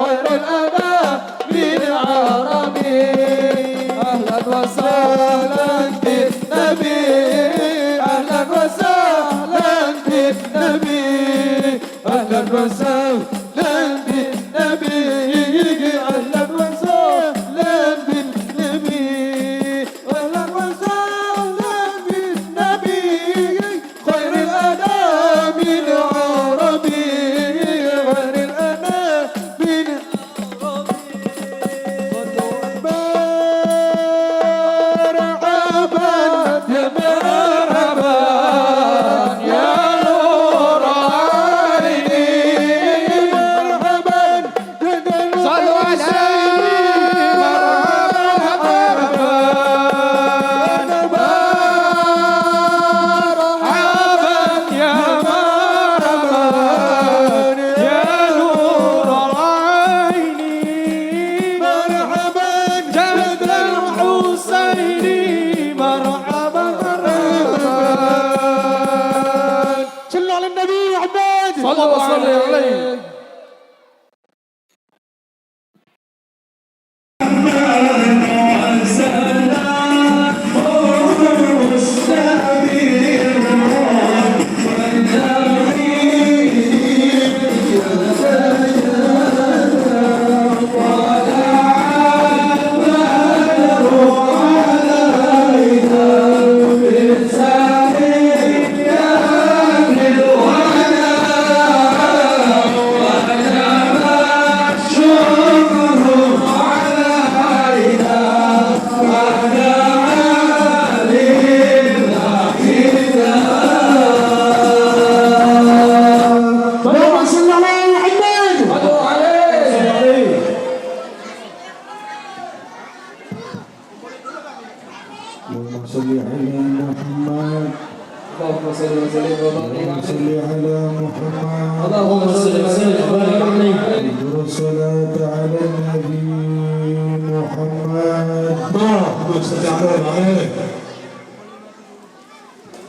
خير الأنام بالعربي. أهلا وسهلا بالنبي، أهلا وسهلا بالنبي، أهلا وسهلا بالنبي، أهلا وسهلا بالنبي، أهلا وسهلا بالنبي خير الأنام العربي، خير الأنام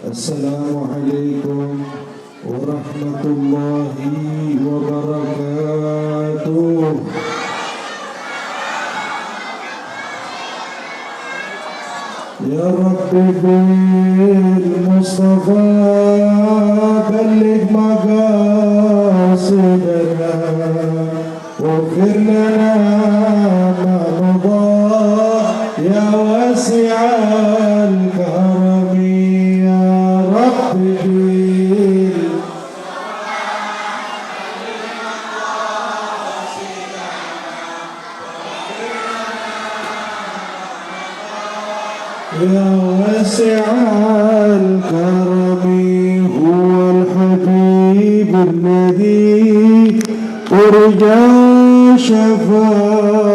Assalamualaikum warahmatullahi wabarakatuh. Ya Rabbi bil Mustafa balligh maqasidana waghfir lana ma madaa ya wasi'al karami. يا واسع الكرم هو الحبيب الذي أرجى شفاعته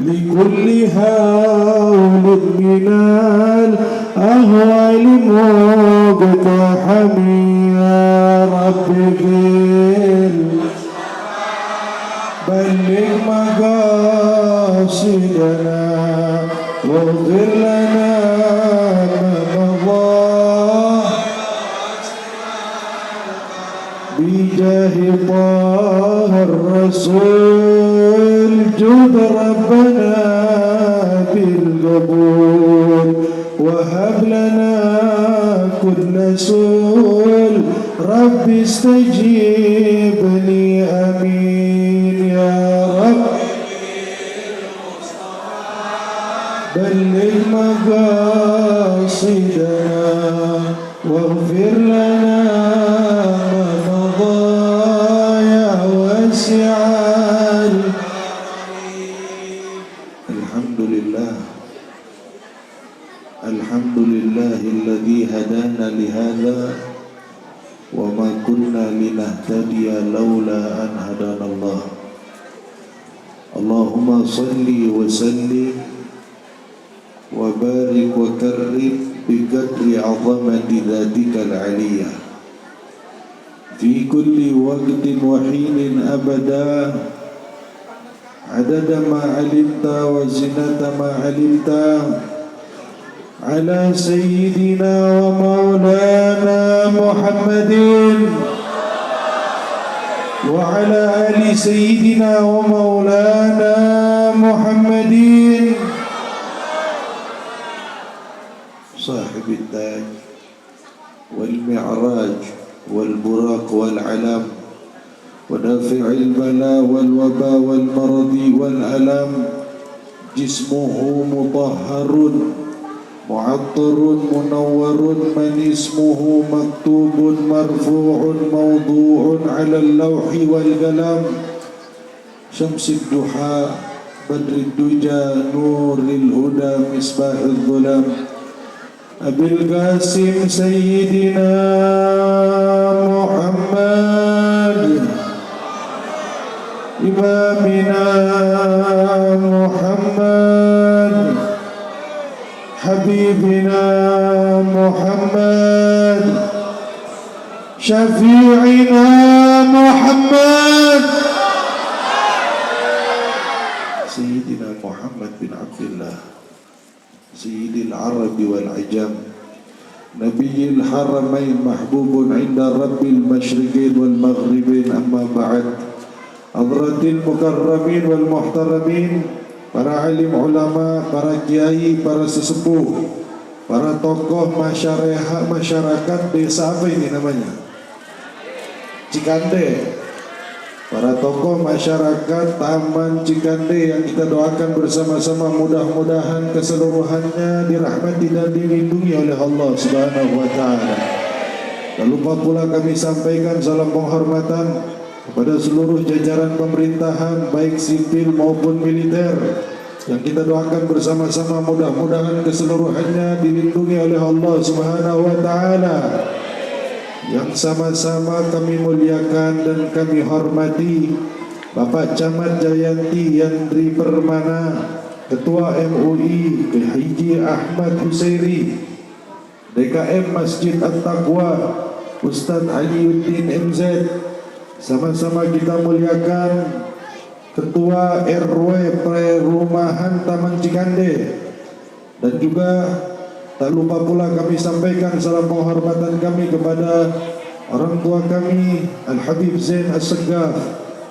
لكل هول من الأهوال مقتحم. يا رب بلغ مقاصدنا واغفر لنا ما مضى بجاه طه الرسول. جد ربنا بالقبول وهب لنا كل سؤل. رب استجيب لي امين. يا رب بلغ مقاصدنا واغفر لنا ما مضى يا واسع. الحمد لله الحمد لله الذي هدانا لهذا وما كنا لنهتدي لولا أن هدانا الله. اللهم صل وسلم وبارك وكرم بقدر عظمة ذاتك العلية في كل وقت وحين أبدا عدد ما علمت وزنة ما علمت على سيدنا ومولانا محمد وعلى آل سيدنا ومولانا محمد صاحب التاج والمعراج والبراق والعلام ودافع البلاء والوباء والمرض والألم جسمه مطهر معطر منور من اسمه مكتوب مرفوع موضوع على اللوح والقلم شمس الضحى بدر الدجى نور الهدى مصباح الظلام أبي القاسم سيدنا محمد إمامنا محمد حبيبنا محمد شفيعنا محمد سيدنا محمد بن عبد الله سيد العرب والعجم نبي الحرمين محبوب عند رب المشرقين والمغربين أما بعد حضرة المكرمين والمحترمين para alim ulama, para kiai, para sesepuh, para tokoh masyarakat desa apa ini namanya? Cikande. Para tokoh masyarakat Taman Cikande yang kita doakan bersama-sama mudah-mudahan keseluruhannya dirahmati dan dilindungi oleh Allah Subhanahu wa taala. Tak lupa pula kami sampaikan salam penghormatan kepada seluruh jajaran pemerintahan baik sipil maupun militer yang kita doakan bersama-sama mudah-mudahan keseluruhannya dilindungi oleh Allah Subhanahu wa taala. Yang sama-sama kami muliakan dan kami hormati Bapak Camat Jayanti Yandri Permana, Ketua MUI Haji Ahmad Husairi, DKM Masjid At-Taqwa Ustaz Aliuddin MZ. Sama-sama kita muliakan Ketua RW Perumahan Taman Cikande. Dan juga tak lupa pula kami sampaikan salam penghormatan kami kepada orang tua kami Al-Habib Zain As-Segaf,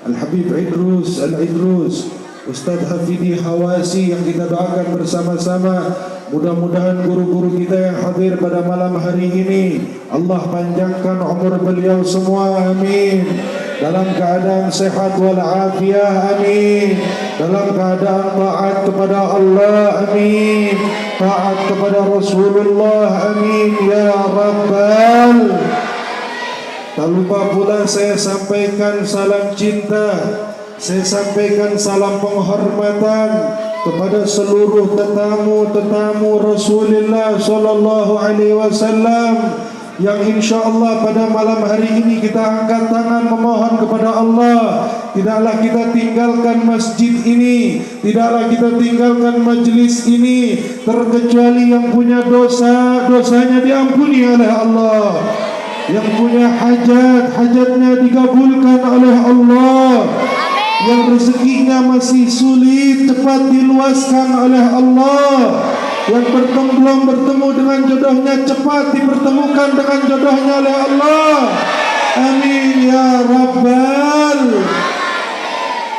Al-Habib Idrus Al-Idrus, Ustaz Hafidi Hawasi yang kita doakan bersama-sama. Mudah-mudahan guru-guru kita yang hadir pada malam hari ini Allah panjangkan umur beliau semua, amin. Dalam keadaan sehat walafiat, amin. Dalam keadaan taat kepada Allah, amin. Taat kepada Rasulullah, amin ya Rabbal. Tak lupa pula saya sampaikan salam cinta, saya sampaikan salam penghormatan kepada seluruh tetamu Rasulullah sallallahu alaihi wasallam yang insyaallah pada malam hari ini kita angkat tangan memohon kepada Allah, tidaklah kita tinggalkan masjid ini, tidaklah kita tinggalkan majlis ini terkecuali yang punya dosa, dosanya diampuni oleh Allah, yang punya hajat, hajatnya dikabulkan oleh Allah, yang rezekinya masih sulit cepat diluaskan oleh Allah, yang belum bertemu dengan jodohnya cepat dipertemukan dengan jodohnya oleh Allah, amin ya Rabbal.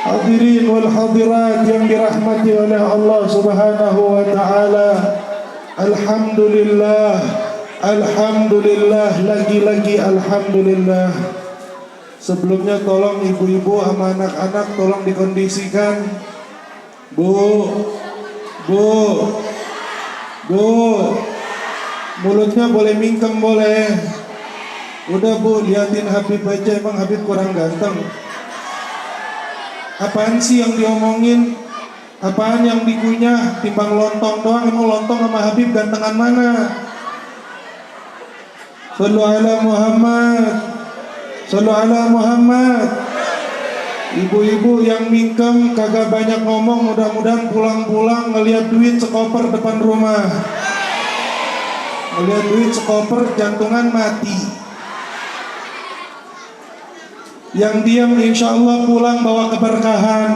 Hadirin wal hadirat yang dirahmati oleh Allah Subhanahu wa taala, alhamdulillah, alhamdulillah, lagi-lagi alhamdulillah. Sebelumnya tolong ibu-ibu sama anak-anak tolong dikondisikan. Bu, mulutnya boleh mingkem boleh. Udah bu, liatin Habib aja, emang Habib kurang ganteng. Apaan sih yang diomongin? Apaan yang dikunyah? Timbang lontong doang, emang lontong sama Habib gantengan mana? Sallu ala Muhammad, sallu ala Muhammad. Ibu-ibu yang mingkem kagak banyak ngomong, mudah-mudahan pulang-pulang ngelihat duit sekoper depan rumah. Ngelihat duit sekoper jantungan mati. Yang diam insyaallah pulang bawa keberkahan.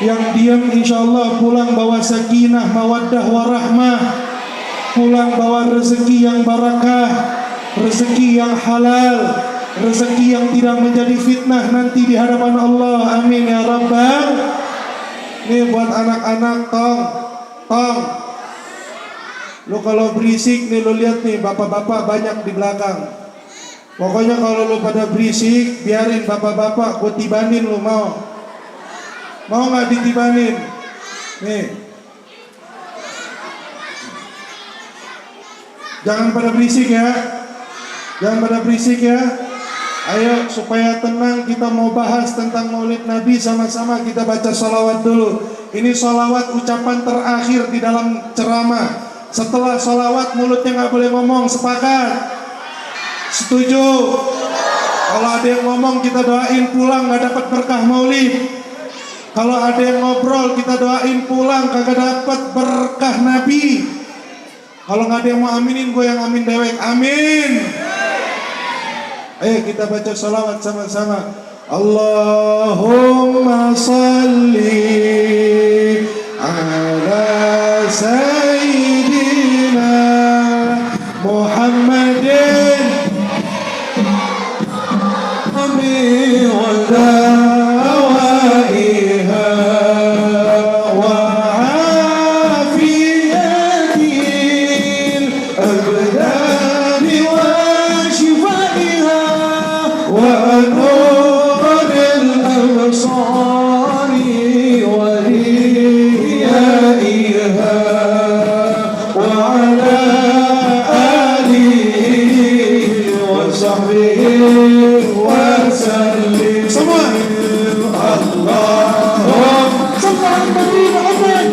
Yang diam insyaallah pulang bawa sakinah, mawaddah warahmah. Pulang bawa rezeki yang barakah, rezeki yang halal, rezeki yang tidak menjadi fitnah nanti di hadapan Allah. Amin ya rabbal. Nih buat anak-anak, tong. Lu kalau berisik nih, lu lihat nih bapak-bapak banyak di belakang. Pokoknya kalau lu pada berisik, biarin bapak-bapak, gua tibanin lu, mau nggak ditibanin? Nih, jangan pada berisik ya. Ayo supaya tenang, kita mau bahas tentang Maulid Nabi, sama-sama kita baca sholawat dulu. Ini sholawat ucapan terakhir di dalam ceramah. Setelah sholawat mulutnya nggak boleh ngomong, sepakat? Setuju? Kalau ada yang ngomong kita doain pulang nggak dapat berkah Maulid. Kalau ada yang ngobrol kita doain pulang kagak dapat berkah Nabi. Kalau nggak ada yang mau aminin, gue yang amin dewek. Amin. Ayo kita baca salawat sama-sama. Allahumma salli ala sayyidina Muhammadin amin wa dawaiha wa afiyatil abdani wa shifaiha ونور الأبصار وليائها وعلى آله وصحبه وسلم. Semua Allahumma salli ala Nabi Muhammad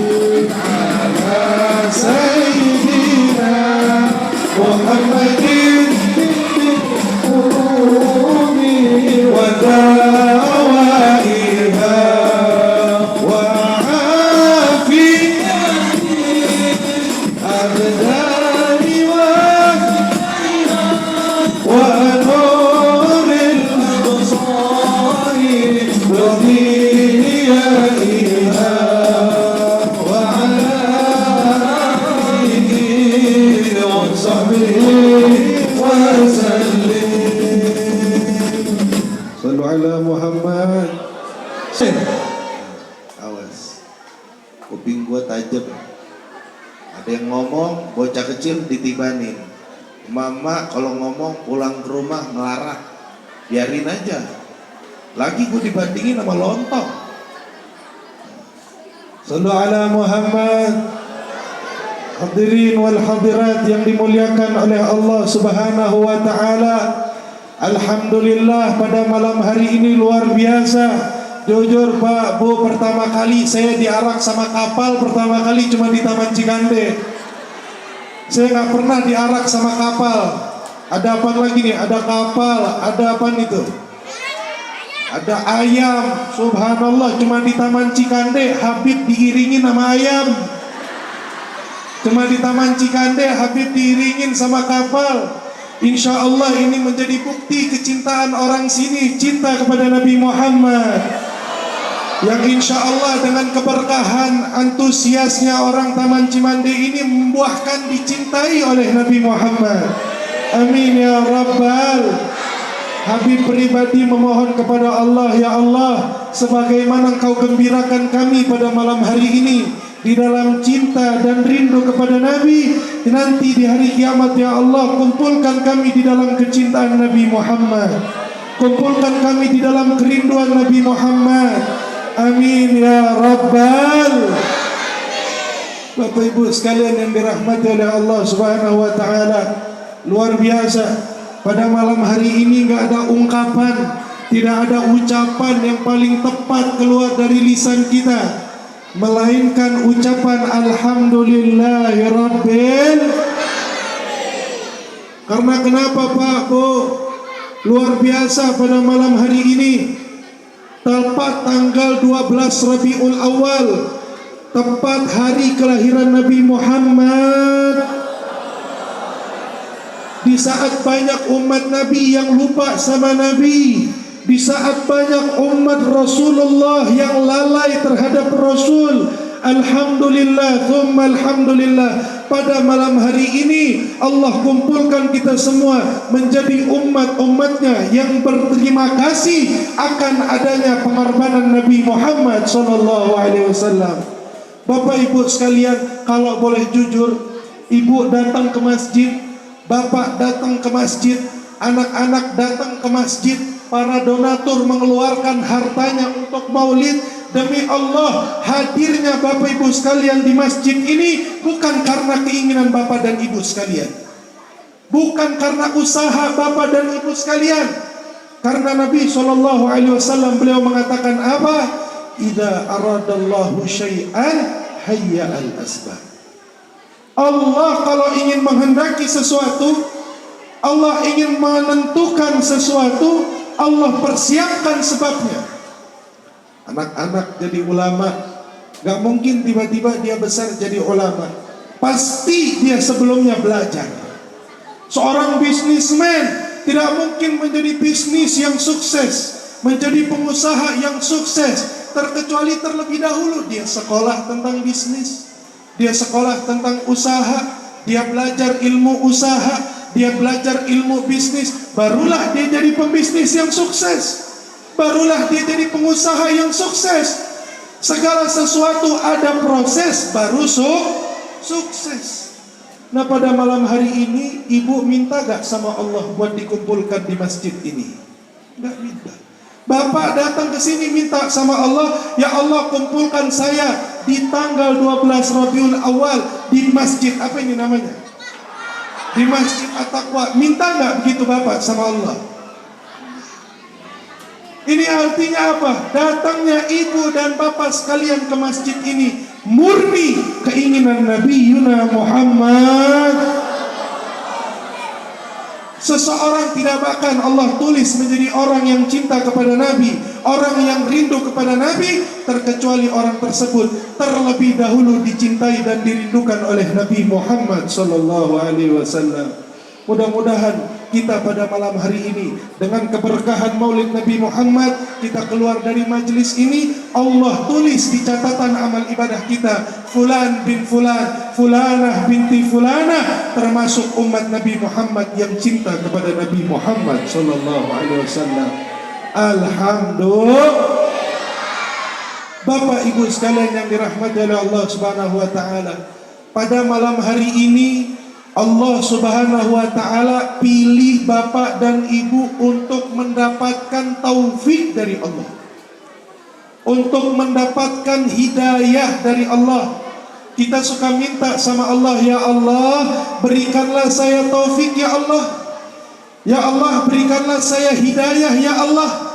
ala sayyidina Muhammadin ودوائها وعافية الأبدان ونور الأبصار وضيائها وعلى آله وصحبه وسلم. Sallu ala Muhammad. Awas, kuping gua tajam. Ada yang ngomong, bocah kecil ditibanin. Mama kalau ngomong pulang ke rumah ngelarak, biarin aja. Lagi gua dibandingin sama lontong. Sallu ala Muhammad. Hadirin wal hadirat yang dimuliakan oleh Allah Subhanahu wa taala. Alhamdulillah pada malam hari ini luar biasa. Jujur Pak Bu, pertama kali saya diarak sama kapal pertama kali cuma di Taman Cikande. Saya nggak pernah diarak sama kapal. Ada apa lagi nih? Ada kapal, ada apa itu? Ada ayam. Subhanallah, cuma di Taman Cikande Habib diiringin sama ayam. Cuma di Taman Cikande Habib diiringin sama kapal. Insya Allah ini menjadi bukti kecintaan orang sini, cinta kepada Nabi Muhammad. Yang insya Allah dengan keberkahan antusiasnya orang Taman Cimande ini membuahkan dicintai oleh Nabi Muhammad. Amin ya Rabbal. Habib pribadi memohon kepada Allah, ya Allah, sebagaimana Engkau gembirakan kami pada malam hari ini di dalam cinta dan rindu kepada Nabi, nanti di hari kiamat ya Allah kumpulkan kami di dalam kecintaan Nabi Muhammad, kumpulkan kami di dalam kerinduan Nabi Muhammad. Amin ya Rabbal. Bapak Ibu sekalian yang dirahmati oleh Allah Subhanahu wa taala, luar biasa pada malam hari ini nggak ada ungkapan, tidak ada ucapan yang paling tepat keluar dari lisan kita melainkan ucapan Alhamdulillahirabbil. Karena kenapa Pak Bu? Luar biasa pada malam hari ini, tepat tanggal 12 Rabiul Awal, tepat hari kelahiran Nabi Muhammad. Di saat banyak umat Nabi yang lupa sama Nabi, di saat banyak umat Rasulullah yang lalai terhadap Rasul, alhamdulillah, thumma alhamdulillah, pada malam hari ini Allah kumpulkan kita semua menjadi umat-umatnya yang berterima kasih akan adanya pengorbanan Nabi Muhammad SAW. Bapak ibu sekalian, kalau boleh jujur, ibu datang ke masjid, bapak datang ke masjid, anak-anak datang ke masjid, para donatur mengeluarkan hartanya untuk maulid. Demi Allah, hadirnya Bapak Ibu sekalian di masjid ini bukan karena keinginan Bapak dan Ibu sekalian, bukan karena usaha Bapak dan Ibu sekalian. Karena Nabi SAW beliau mengatakan apa? Idza aradallahu syai'an hayya al-asbab. Allah kalau ingin menghendaki sesuatu, Allah ingin menentukan sesuatu, Allah persiapkan sebabnya. Anak-anak jadi ulama, gak mungkin tiba-tiba dia besar jadi ulama. Pasti dia sebelumnya belajar. Seorang bisnismen tidak mungkin menjadi bisnis yang sukses, menjadi pengusaha yang sukses, terkecuali terlebih dahulu dia sekolah tentang bisnis, dia sekolah tentang usaha, dia belajar ilmu usaha, dia belajar ilmu bisnis, barulah dia jadi pembisnis yang sukses, barulah dia jadi pengusaha yang sukses. Segala sesuatu ada proses baru sukses. Nah, pada malam hari ini ibu minta gak sama Allah buat dikumpulkan di masjid ini? Gak minta. Bapak datang ke sini minta sama Allah, ya Allah kumpulkan saya di tanggal 12 Rabiul Awal di masjid apa ini namanya? Di Masjid At-Taqwa. Minta gak begitu Bapak sama Allah? Ini artinya apa? Datangnya ibu dan bapak sekalian ke masjid ini murni keinginan Nabi Yuna Muhammad. Seseorang tidak akan Allah tulis menjadi orang yang cinta kepada Nabi, orang yang rindu kepada Nabi, terkecuali orang tersebut terlebih dahulu dicintai dan dirindukan oleh Nabi Muhammad SAW. Mudah-mudahan kita pada malam hari ini dengan keberkahan maulid Nabi Muhammad, kita keluar dari majelis ini, Allah tulis di catatan amal ibadah kita, fulan bin fulan, fulanah binti fulanah, termasuk umat Nabi Muhammad yang cinta kepada Nabi Muhammad SAW. Alhamdulillah. Bapak Ibu sekalian yang dirahmati oleh Allah Subhanahu wa taala, pada malam hari ini Allah Subhanahu wa taala pilih bapak dan ibu untuk mendapatkan taufik dari Allah, untuk mendapatkan hidayah dari Allah. Kita suka minta sama Allah, ya Allah berikanlah saya taufik ya Allah, ya Allah berikanlah saya hidayah ya Allah.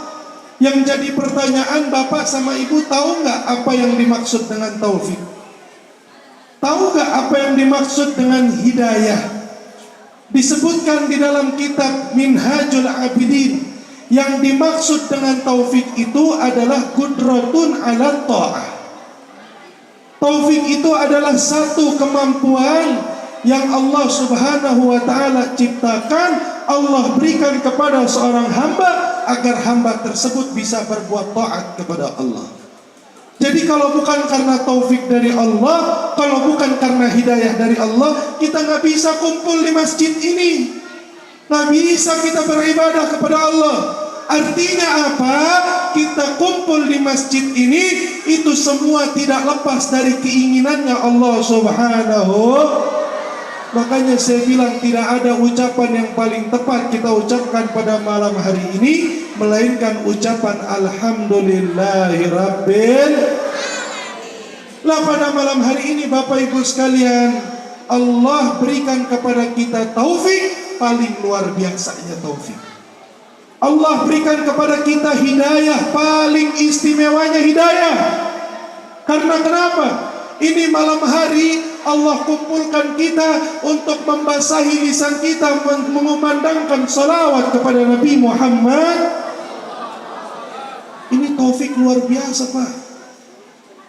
Yang jadi pertanyaan, bapak sama ibu tahu nggak apa yang dimaksud dengan taufik? Tahu gak apa yang dimaksud dengan hidayah? Disebutkan di dalam kitab Minhajul Abidin, yang dimaksud dengan taufik itu adalah qudratun ala ta'ah. Taufik itu adalah satu kemampuan yang Allah Subhanahu wa taala ciptakan, Allah berikan kepada seorang hamba agar hamba tersebut bisa berbuat taat kepada Allah. Jadi kalau bukan karena taufik dari Allah, kalau bukan karena hidayah dari Allah, kita nggak bisa kumpul di masjid ini, nggak bisa kita beribadah kepada Allah. Artinya apa? Kita kumpul di masjid ini, itu semua tidak lepas dari keinginannya Allah Subhanahu. Makanya saya bilang tidak ada ucapan yang paling tepat kita ucapkan pada malam hari ini melainkan ucapan Alhamdulillahirabbil. Lah pada malam hari ini Bapak Ibu sekalian, Allah berikan kepada kita taufik, paling luar biasanya taufik. Allah berikan kepada kita hidayah, paling istimewanya hidayah. Karena kenapa? Ini malam hari Allah kumpulkan kita untuk membasahi lisan kita, mengumandangkan salawat kepada Nabi Muhammad. Ini taufik luar biasa Pak.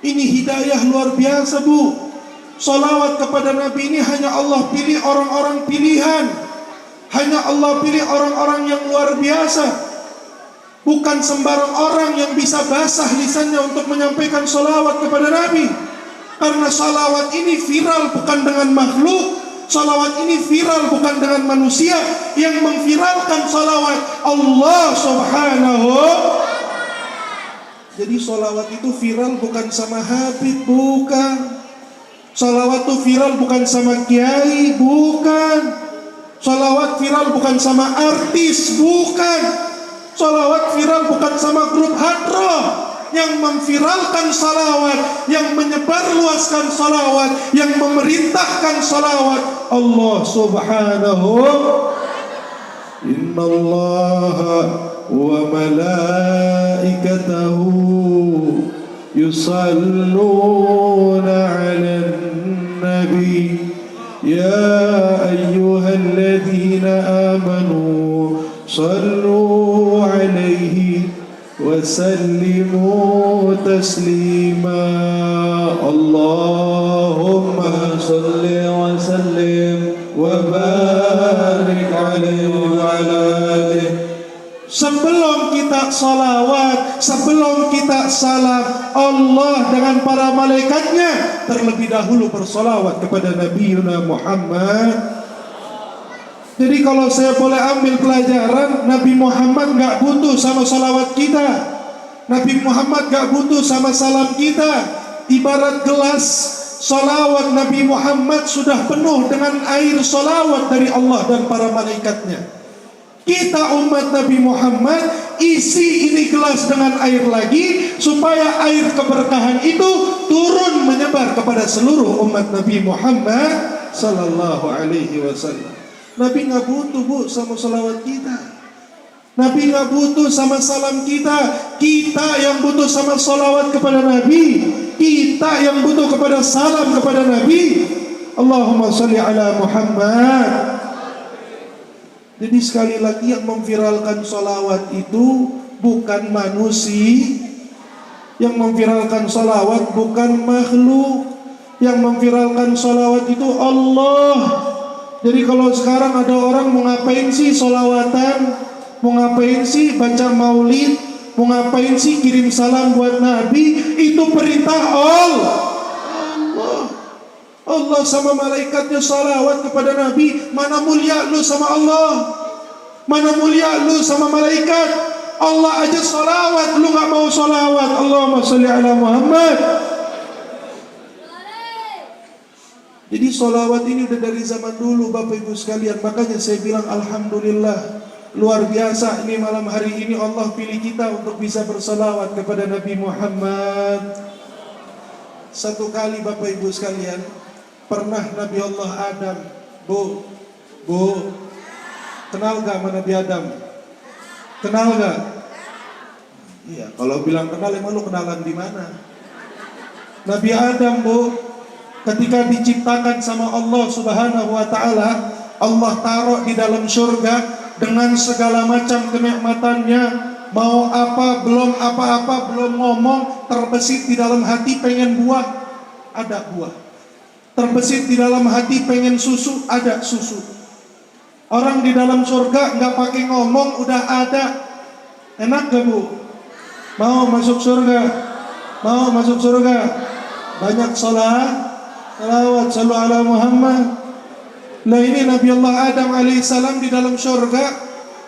Ini hidayah luar biasa Bu. Salawat kepada Nabi ini hanya Allah pilih orang-orang pilihan, hanya Allah pilih orang-orang yang luar biasa. Bukan sembarang orang yang bisa basah lisannya untuk menyampaikan salawat kepada Nabi. Karena salawat ini viral bukan dengan makhluk, salawat ini viral bukan dengan manusia. Yang memviralkan salawat Allah subhanahu. Jadi salawat itu viral bukan sama Habib, bukan. Salawat itu viral bukan sama kiai, bukan. Salawat viral bukan sama artis, bukan. Salawat viral bukan sama grup hadroh. Yang memviralkan salawat, yang menyebarluaskan salawat, yang memerintahkan salawat Allah subhanahu. Inna Allah wa malaikatahu yusalluna ala nabi ya ayyuhalladzina amanu sallu alaihi وسلموا تسليما اللهم صل وسلم وبارك عليه وعلى آله. Sebelum kita salawat, sebelum kita salam, Allah dengan para malaikatnya terlebih dahulu bersalawat kepada Nabi Muhammad. Jadi kalau saya boleh ambil pelajaran, Nabi Muhammad gak butuh sama salawat kita. Nabi Muhammad gak butuh sama salam kita. Ibarat gelas salawat Nabi Muhammad sudah penuh dengan air salawat dari Allah dan para malaikatnya. Kita umat Nabi Muhammad isi ini gelas dengan air lagi, supaya air keberkahan itu turun menyebar kepada seluruh umat Nabi Muhammad sallallahu alaihi wasallam. Nabi gak butuh bu sama salawat kita. Nabi gak butuh sama salam kita. Kita yang butuh sama salawat kepada Nabi. Kita yang butuh kepada salam kepada Nabi. Allahumma salli ala Muhammad. Jadi sekali lagi yang memviralkan salawat itu bukan manusia. Yang memviralkan salawat bukan makhluk. Yang memviralkan salawat itu Allah. Jadi kalau sekarang ada orang mau ngapain sih sholawatan, mau ngapain sih baca maulid, mau ngapain sih kirim salam buat Nabi, itu perintah Allah. Allah sama malaikatnya sholawat kepada Nabi. Mana mulia lu sama Allah, mana mulia lu sama malaikat. Allah aja sholawat, lu gak mau sholawat. Allahumma sholli ala Muhammad. Jadi sholawat ini udah dari zaman dulu Bapak Ibu sekalian. Makanya saya bilang alhamdulillah, luar biasa ini malam hari ini Allah pilih kita untuk bisa bersolawat kepada Nabi Muhammad. Satu kali Bapak Ibu sekalian, pernah Nabi Allah Adam, Bu, kenal gak sama Nabi Adam? Kenal gak? Iya, kalau bilang kenal emang lu kenalan di mana? Nabi Adam, Bu, ketika diciptakan sama Allah subhanahu wa ta'ala, Allah taruh di dalam surga dengan segala macam kenikmatannya. Mau apa, belum apa-apa, belum ngomong, terbesit di dalam hati pengen buah, ada buah. Terbesit di dalam hati pengen susu, ada susu. Orang di dalam surga gak pakai ngomong, udah ada. Enak gak Bu? Mau masuk surga? Mau masuk surga? Banyak salawat, sallu ala Muhammad. Nah ini Nabi Allah Adam alaihissalam di dalam surga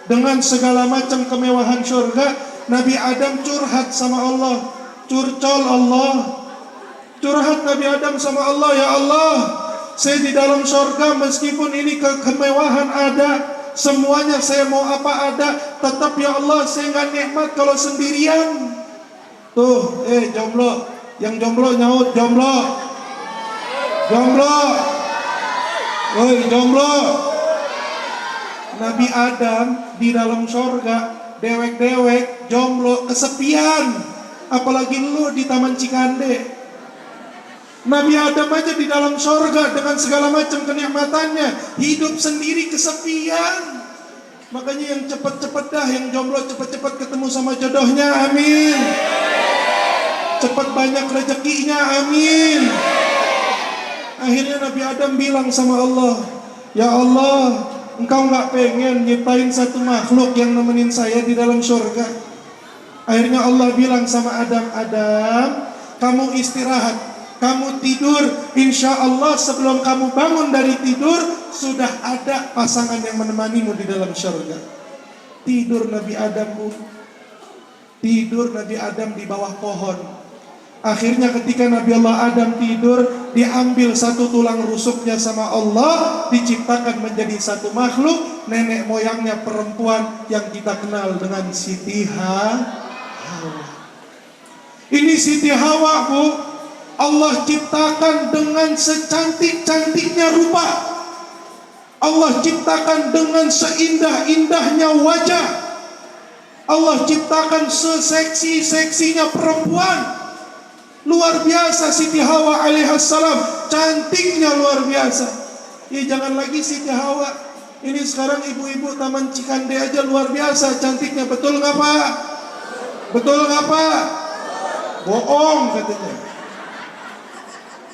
dengan segala macam kemewahan surga. Nabi Adam curhat sama Allah, curcol Allah. Curhat Nabi Adam sama Allah, ya Allah, saya di dalam surga meskipun ini kemewahan ada, semuanya saya mau apa ada, tetap ya Allah saya gak nikmat kalau sendirian. Tuh, jomblo, yang jomblo nyaut, jomblo. Jomblo, woi jomblo. Nabi Adam di dalam sorga dewek-dewek, jomblo, kesepian. Apalagi lu di Taman Cikande. Nabi Adam aja di dalam sorga dengan segala macam kenikmatannya, hidup sendiri kesepian. Makanya yang cepet-cepet dah, yang jomblo cepet-cepet ketemu sama jodohnya, amin. Cepet banyak rezekinya, amin. Akhirnya Nabi Adam bilang sama Allah, ya Allah, Engkau gak pengen nyiptain satu makhluk yang nemenin saya di dalam surga. Akhirnya Allah bilang sama Adam, Adam, kamu istirahat. Kamu tidur, insya Allah sebelum kamu bangun dari tidur sudah ada pasangan yang menemanimu di dalam surga. Tidur Nabi Adam, Bu. Tidur Nabi Adam di bawah pohon. Akhirnya ketika Nabi Allah Adam tidur, diambil satu tulang rusuknya sama Allah, diciptakan menjadi satu makhluk, nenek moyangnya perempuan yang kita kenal dengan Siti Hawa. Ini Siti Hawa, Bu, Allah ciptakan dengan secantik-cantiknya rupa. Allah ciptakan dengan seindah-indahnya wajah. Allah ciptakan seseksi-seksinya perempuan. Luar biasa Siti Hawa alaihassalam, cantiknya luar biasa. Ya jangan lagi Siti Hawa, ini sekarang ibu-ibu Taman Cikande aja luar biasa cantiknya, betul nggak Pak? Betul nggak Pak? Bohong katanya.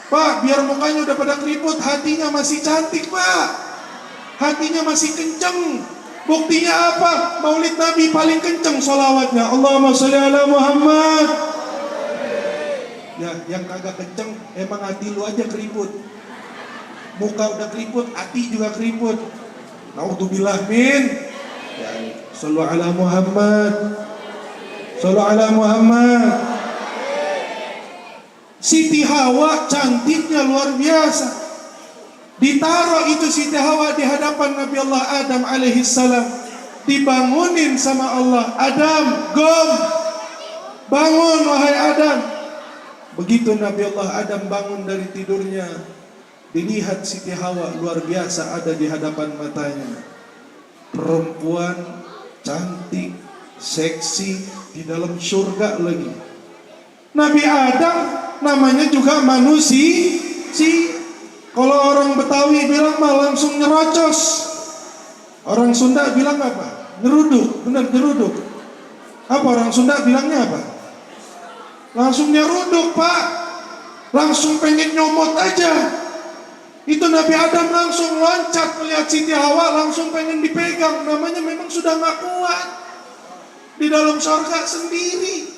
Pak, biar mukanya udah pada keriput, hatinya masih cantik Pak. Hatinya masih kenceng. Buktinya apa? Maulid Nabi paling kenceng sholawatnya. Allahumma sholli ala Muhammad. Ya, yang kagak kenceng emang hati lu aja keriput. Muka udah keriput, hati juga keriput. Naudzubillah min. Ya, shollu ala Muhammad. Shollu ala Muhammad. Siti Hawa cantiknya luar biasa. Ditaruh itu Siti Hawa di hadapan Nabi Allah Adam alaihissalam. Dibangunin sama Allah. Adam, gom. Bangun wahai Adam. Begitu Nabi Allah Adam bangun dari tidurnya, dilihat Siti Hawa luar biasa ada di hadapan matanya. Perempuan cantik, seksi di dalam surga lagi. Nabi Adam namanya juga manusia. Kalau orang Betawi bilang mah langsung nyerocos. Orang Sunda bilang apa? Nyeruduk, benar nyeruduk. Apa orang Sunda bilangnya apa? Langsung nyeruduk Pak. Langsung pengen nyomot aja. Itu Nabi Adam langsung loncat melihat Siti Hawa, langsung pengen dipegang. Namanya memang sudah gak kuat. Di dalam surga sendiri.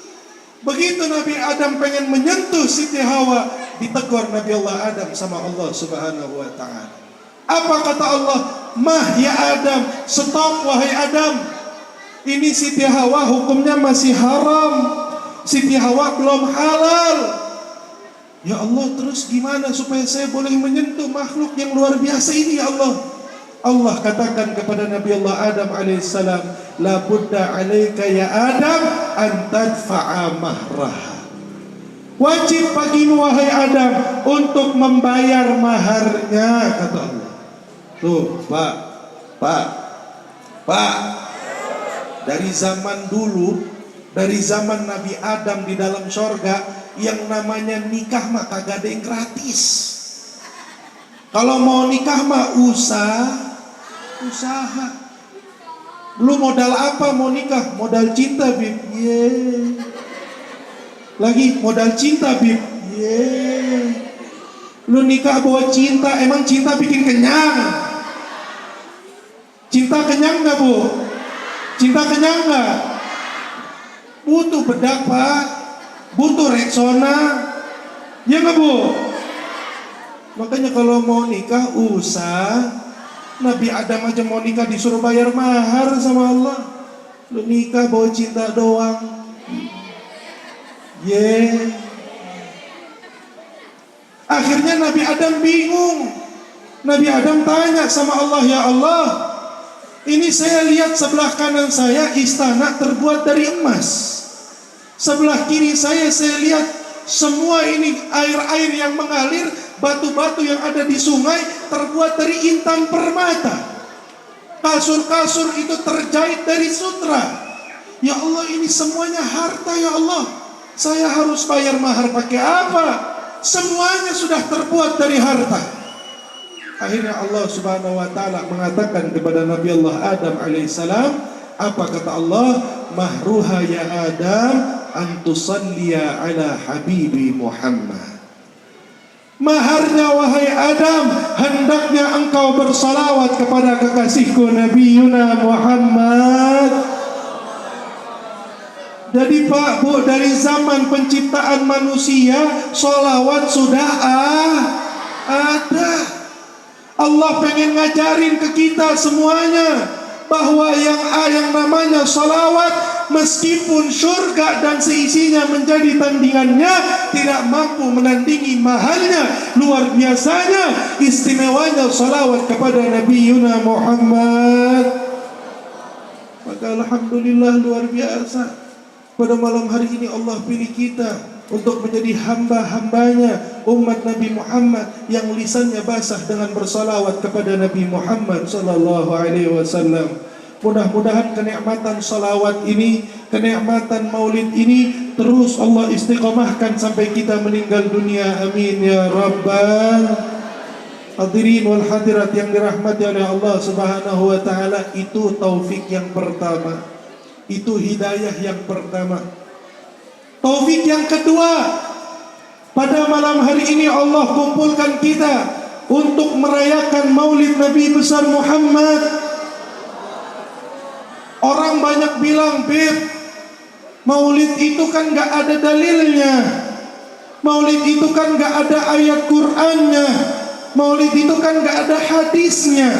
Begitu Nabi Adam pengen menyentuh Siti Hawa, ditegur Nabi Allah Adam sama Allah subhanahu wa ta'ala. Apa kata Allah? Mah ya Adam, stop wahai Adam. Ini Siti Hawa hukumnya masih haram. Siti Hawa belum halal. Ya Allah, terus gimana supaya saya boleh menyentuh makhluk yang luar biasa ini ya Allah? Allah katakan kepada Nabi Allah Adam alaihissalam, la budda alaika ya Adam an tadfa'a mahraha. Wajib bagimu wahai Adam untuk membayar maharnya, kata Allah. Tuh Pak, dari zaman dulu, dari zaman Nabi Adam di dalam sorga, yang namanya nikah mah kagak ada yang gratis. Kalau mau nikah mah usaha. Lu modal apa mau nikah? Modal cinta, Bib. Yeah. Lagi modal cinta, Bib. Yeah. Lu nikah bawa cinta, emang cinta bikin kenyang? Cinta kenyang gak, Bu? Cinta kenyang gak? Butuh bedak Pak, butuh Rexona, ya nggak Bu? Makanya kalau mau nikah usah. Nabi Adam aja mau nikah disuruh bayar mahar sama Allah. Lu nikah bawa cinta doang. Akhirnya Nabi Adam bingung. Nabi Adam tanya sama Allah, ya Allah, ini saya lihat sebelah kanan saya istana terbuat dari emas. Sebelah kiri saya lihat semua ini air-air yang mengalir, batu-batu yang ada di sungai terbuat dari intan permata. Kasur-kasur itu terjahit dari sutra. Ya Allah, ini semuanya harta ya Allah. Saya harus bayar mahar pakai apa? Semuanya sudah terbuat dari harta. Akhirnya Allah subhanahu wa ta'ala mengatakan kepada Nabi Allah Adam alaihissalam, apa kata Allah? Mahruha ya Adam antusalliya ala habibi Muhammad. Maharnya wahai Adam, hendaknya engkau bersalawat kepada kekasihku Nabi Yuna Muhammad. Jadi Pak Bu, dari zaman penciptaan manusia sholawat sudah ada. Allah pengen ngajarin ke kita semuanya bahwa yang namanya sholawat, meskipun surga dan seisinya menjadi tandingannya, tidak mampu menandingi mahalnya, luar biasanya, istimewanya sholawat kepada Nabi Yuna Muhammad. Maka alhamdulillah luar biasa, pada malam hari ini Allah pilih kita untuk menjadi hamba-hambanya, umat Nabi Muhammad yang lisannya basah dengan bersalawat kepada Nabi Muhammad sallallahu alaihi wasallam. Mudah-mudahan kenikmatan salawat ini, kenikmatan maulid ini terus Allah istiqomahkan sampai kita meninggal dunia. Amin ya rabbal hadirin wal hadirat yang dirahmati oleh Allah Subhanahu wa taala. Itu taufik yang pertama, itu hidayah yang pertama. Taufik yang kedua, pada malam hari ini Allah kumpulkan kita untuk merayakan maulid Nabi besar Muhammad. Orang banyak bilang, Beb, maulid itu kan gak ada dalilnya, maulid itu kan gak ada ayat Qur'annya, maulid itu kan gak ada hadisnya,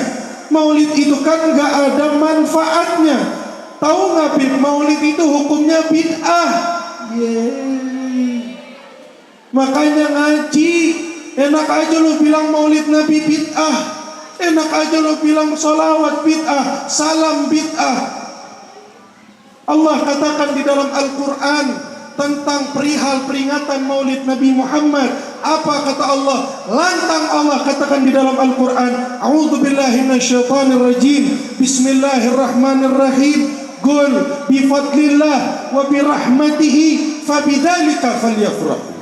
maulid itu kan gak ada manfaatnya. Tahu gak, Beb, maulid itu hukumnya bid'ah. Yeay. Makanya ngaji, enak aja lu bilang maulid Nabi bid'ah, enak aja lu bilang sholawat bid'ah, salam bid'ah. Allah katakan di dalam Al-Quran tentang perihal peringatan maulid Nabi Muhammad. Apa kata Allah? Lantang Allah katakan di dalam Al-Quran, A'udzubillahi minasyaitonirrajim, Bismillahirrahmanirrahim, Qul bifadlillah wa birahmatihi fabidzalika falyafrahu.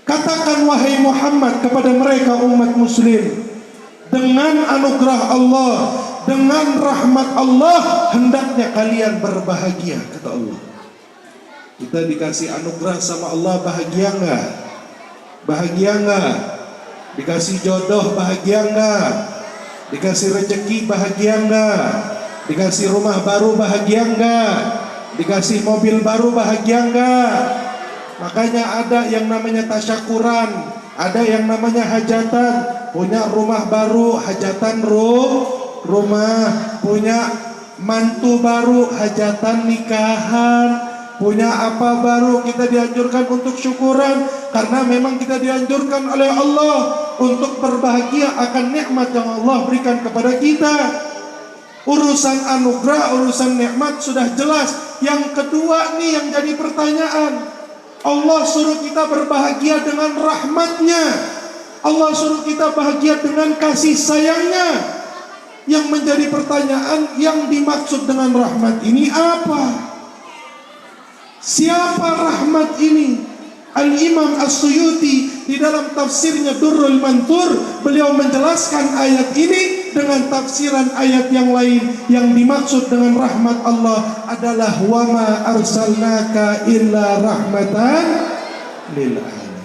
Katakan wahai Muhammad kepada mereka umat muslim, dengan anugerah Allah, dengan rahmat Allah, hendaknya kalian berbahagia, kata Allah. Kita dikasih anugerah sama Allah, bahagia enggak? Bahagia enggak? Dikasih jodoh, bahagia enggak? Dikasih rezeki, bahagia enggak? Dikasih rumah baru, bahagia enggak? Dikasih mobil baru, bahagia enggak? Makanya ada yang namanya tasyakuran, ada yang namanya hajatan. Punya rumah baru, hajatan rumah. Punya mantu baru, hajatan nikahan. Punya apa baru, kita dianjurkan untuk syukuran, karena memang kita dianjurkan oleh Allah untuk berbahagia akan nikmat yang Allah berikan kepada kita. Urusan anugerah, urusan nikmat sudah jelas. Yang kedua nih yang jadi pertanyaan, Allah suruh kita berbahagia dengan rahmatnya, Allah suruh kita bahagia dengan kasih sayangnya. Yang menjadi pertanyaan, yang dimaksud dengan rahmat ini apa? Siapa rahmat ini? Al-Imam As-Suyuti di dalam tafsirnya Durrul Manthur, beliau menjelaskan ayat ini dengan tafsiran ayat yang lain. Yang dimaksud dengan rahmat Allah adalah wa ma arsalnaka illa rahmatan lil alamin.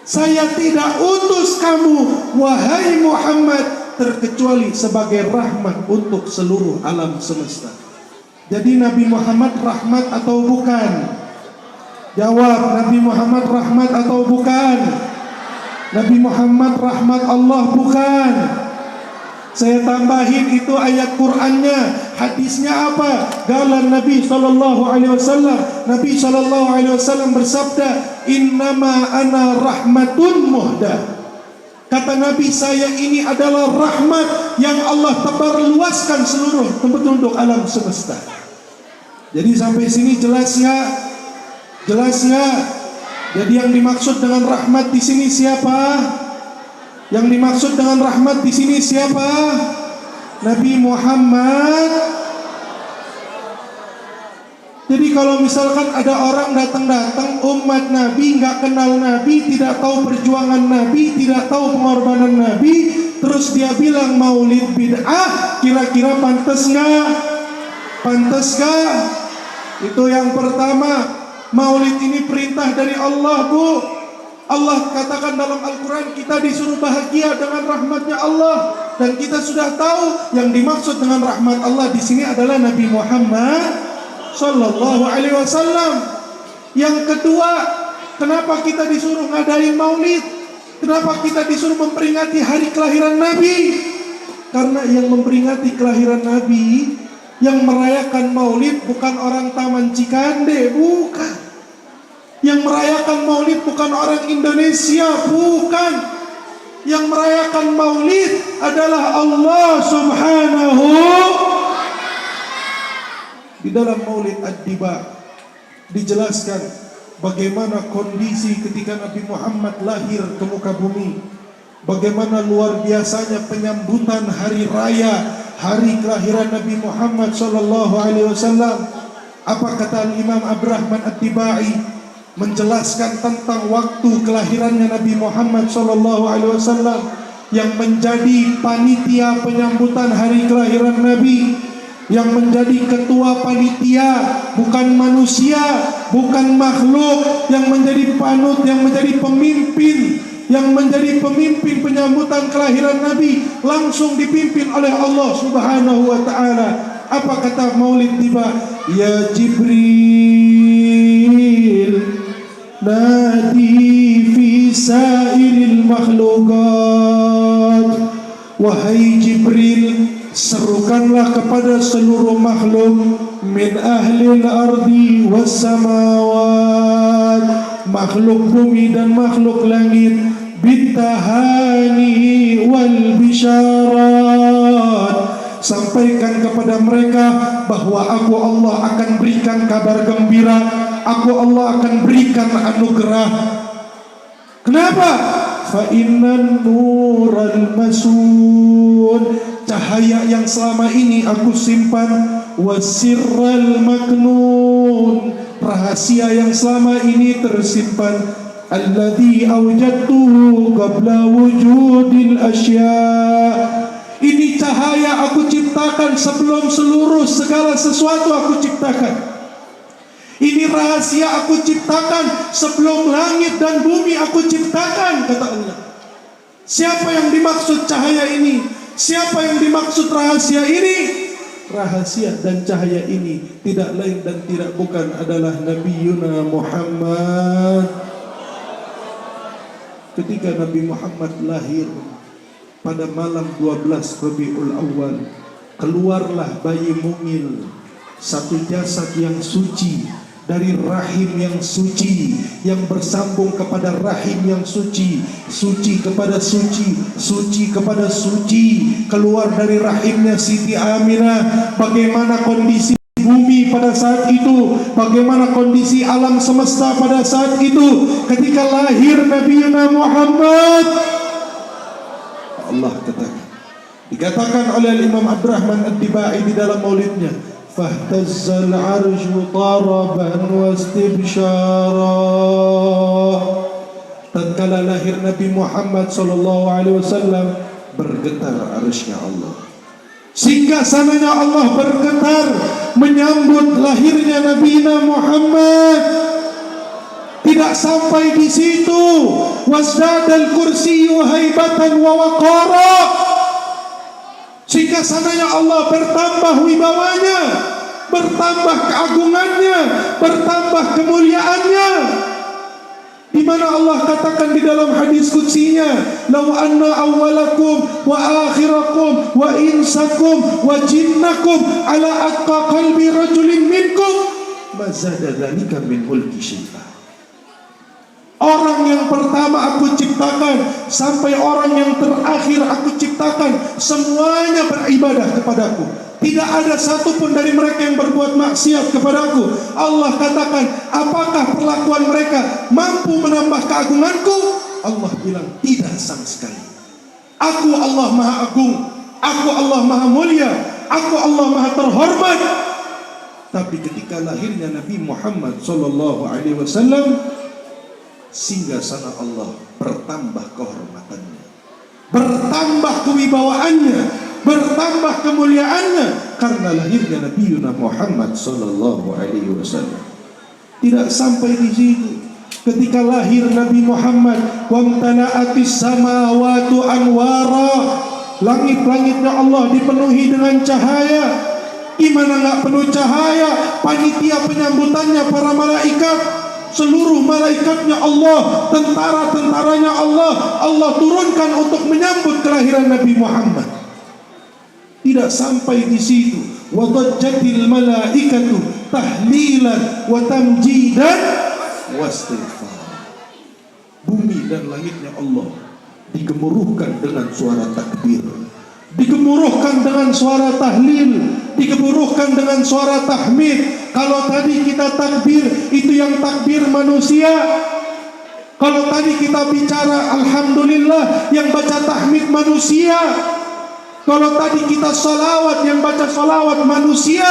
Saya tidak utus kamu wahai Muhammad terkecuali sebagai rahmat untuk seluruh alam semesta. Jadi Nabi Muhammad rahmat atau bukan? Jawab, Nabi Muhammad rahmat atau bukan? Nabi Muhammad rahmat Allah bukan? Saya tambahin itu ayat Qur'annya, hadisnya apa? Qala Nabi sallallahu alaihi wasallam, Nabi sallallahu alaihi wasallam bersabda, "Innama ana rahmatun muhda." Kata Nabi, saya ini adalah rahmat yang Allah tebar luaskan seluruh penduduk alam semesta. Jadi sampai sini jelas ya? Jelas ya? Jadi yang dimaksud dengan rahmat di sini siapa? Yang dimaksud dengan rahmat di sini siapa? Nabi Muhammad. Jadi kalau misalkan ada orang datang-datang umat Nabi, nggak kenal Nabi, tidak tahu perjuangan Nabi, tidak tahu pengorbanan Nabi, terus dia bilang maulid bid'ah, kira-kira pantas nggak? Pantas nggak? Itu yang pertama. Maulid ini perintah dari Allah, Bu. Allah katakan dalam Al-Quran kita disuruh bahagia dengan rahmatnya Allah, dan kita sudah tahu yang dimaksud dengan rahmat Allah di sini adalah Nabi Muhammad Sallallahu Alaihi Wasallam. Yang kedua, kenapa kita disuruh ngadain maulid? Kenapa kita disuruh memperingati hari kelahiran Nabi? Karena yang memperingati kelahiran Nabi, yang merayakan maulid bukan orang Taman Cikande, bukan. Yang merayakan maulid bukan orang Indonesia, bukan. Yang merayakan maulid adalah Allah Subhanahu. Di dalam maulid Ad-Diba dijelaskan bagaimana kondisi ketika Nabi Muhammad lahir ke muka bumi, bagaimana luar biasanya penyambutan hari raya, hari kelahiran Nabi Muhammad sallallahu alaihi wasallam. Apa kata Imam Abdurrahman At-Tibai menjelaskan tentang waktu kelahirannya Nabi Muhammad sallallahu alaihi wasallam yang menjadi panitia penyambutan hari kelahiran Nabi, yang menjadi ketua panitia bukan manusia, bukan makhluk, yang menjadi panut, yang menjadi pemimpin, yang menjadi pemimpin penyambutan kelahiran Nabi langsung dipimpin oleh Allah Subhanahu wa taala. Apa kata maulid tiba? Ya Jibril nadi fi sairil makhlukat. Wahai Jibril, serukanlah kepada seluruh makhluk min ahlil ardi was samawat, makhluk bumi dan makhluk langit, bitahani wal bisyarat, sampaikan kepada mereka bahwa aku Allah akan berikan kabar gembira, aku Allah akan berikan anugerah. Kenapa? Fa innan nural masun, cahaya yang selama ini aku simpan, wasirral maknun, rahasia yang selama ini tersimpan, alladzi awjadtuhu qabla wujudil asya, ini cahaya aku ciptakan sebelum seluruh segala sesuatu aku ciptakan. Ini rahasia aku ciptakan sebelum langit dan bumi aku ciptakan, kata Allah. Siapa yang dimaksud cahaya ini? Siapa yang dimaksud rahasia ini? Rahasia dan cahaya ini tidak lain dan tidak bukan adalah Nabi Yuna Muhammad. Ketika Nabi Muhammad lahir pada malam 12 Rabiul Awal, keluarlah bayi mungil, satu jasad yang suci dari rahim yang suci, yang bersambung kepada rahim yang suci, suci kepada suci, suci kepada suci, keluar dari rahimnya Siti Aminah. Bagaimana kondisi bumi pada saat itu, bagaimana kondisi alam semesta pada saat itu ketika lahir Nabi Muhammad. Allah dikatakan oleh Imam Abdurrahman Ad-Dibai di dalam maulidnya, fahtazzal arsyu taraban wastibsyara. Tatkala lahir Nabi Muhammad sallallahu alaihi wasallam, bergetar arsy Allah. Singgasananya Allah bergetar menyambut lahirnya Nabi Muhammad. Tidak sampai di situ, wasdadal kursiyyu haibatan wa waqara. Singgasananya Allah bertambah wibawanya, bertambah keagungannya, bertambah kemuliaannya. Di mana Allah katakan di dalam hadis qudsinya, "Law anna awwalakum wa akhirakum wa insakum wa jinnakum ala atqa qalbi rajulin minkum ma zada dzalika min mulki syai'an." Orang yang pertama aku ciptakan sampai orang yang terakhir aku ciptakan, semuanya beribadah kepadaku. Tidak ada satupun dari mereka yang berbuat maksiat kepadaku. Allah katakan, apakah perlakuan mereka mampu menambah keagunganku? Allah bilang, tidak sama sekali. Aku Allah Maha Agung, aku Allah Maha Mulia, aku Allah Maha Terhormat. Tapi ketika lahirnya Nabi Muhammad sallallahu alaihi wasallam, singgasana Allah bertambah kehormatannya, bertambah kewibawaannya, bertambah kemuliaannya karena lahirnya Nabi Muhammad sallallahu alaihi wasallam. Tidak sampai di situ. Ketika lahir Nabi Muhammad, wamtala'atis samawati anwara, langit-langitnya Allah dipenuhi dengan cahaya. Gimana nggak penuh cahaya? Panitia penyambutannya para malaikat, seluruh malaikatnya Allah, tentara-tentaranya Allah, Allah turunkan untuk menyambut kelahiran Nabi Muhammad. Tidak sampai di situ, wa dajjatil malaikatu tahlilan wa tamjidan wa istighfar. Bumi dan langitnya Allah digemuruhkan dengan suara takbir, digemuruhkan dengan suara tahlil, digemuruhkan dengan suara tahmid. Kalau tadi kita takbir, itu yang takbir manusia. Kalau tadi kita bicara alhamdulillah, yang baca tahmid manusia. Kalau tadi kita salawat, yang baca salawat manusia.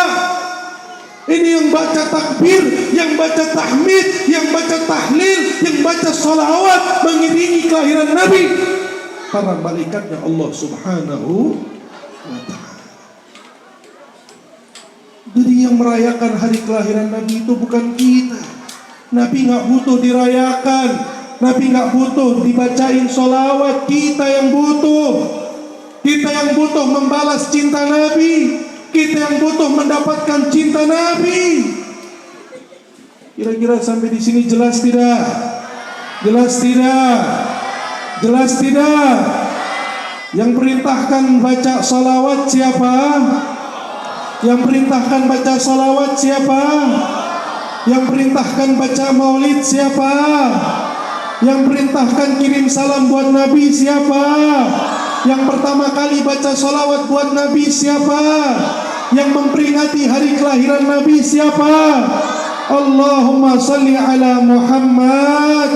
Ini yang baca takbir, yang baca tahmid, yang baca tahlil, yang baca salawat mengiringi kelahiran Nabi, para malaikatnya Allah subhanahu wa ta'ala. Jadi yang merayakan hari kelahiran Nabi itu bukan kita. Nabi gak butuh dirayakan, Nabi gak butuh dibacain sholawat. Kita yang butuh. Kita yang butuh membalas cinta Nabi. Kita yang butuh mendapatkan cinta Nabi. Kira-kira sampai di sini jelas tidak? Jelas tidak? Jelas tidak? Yang perintahkan baca sholawat siapa? Yang perintahkan baca sholawat siapa? Yang perintahkan baca maulid siapa? Yang perintahkan kirim salam buat Nabi siapa? Yang pertama kali baca sholawat buat Nabi siapa? Yang memperingati hari kelahiran Nabi siapa? Allahumma salli ala Muhammad.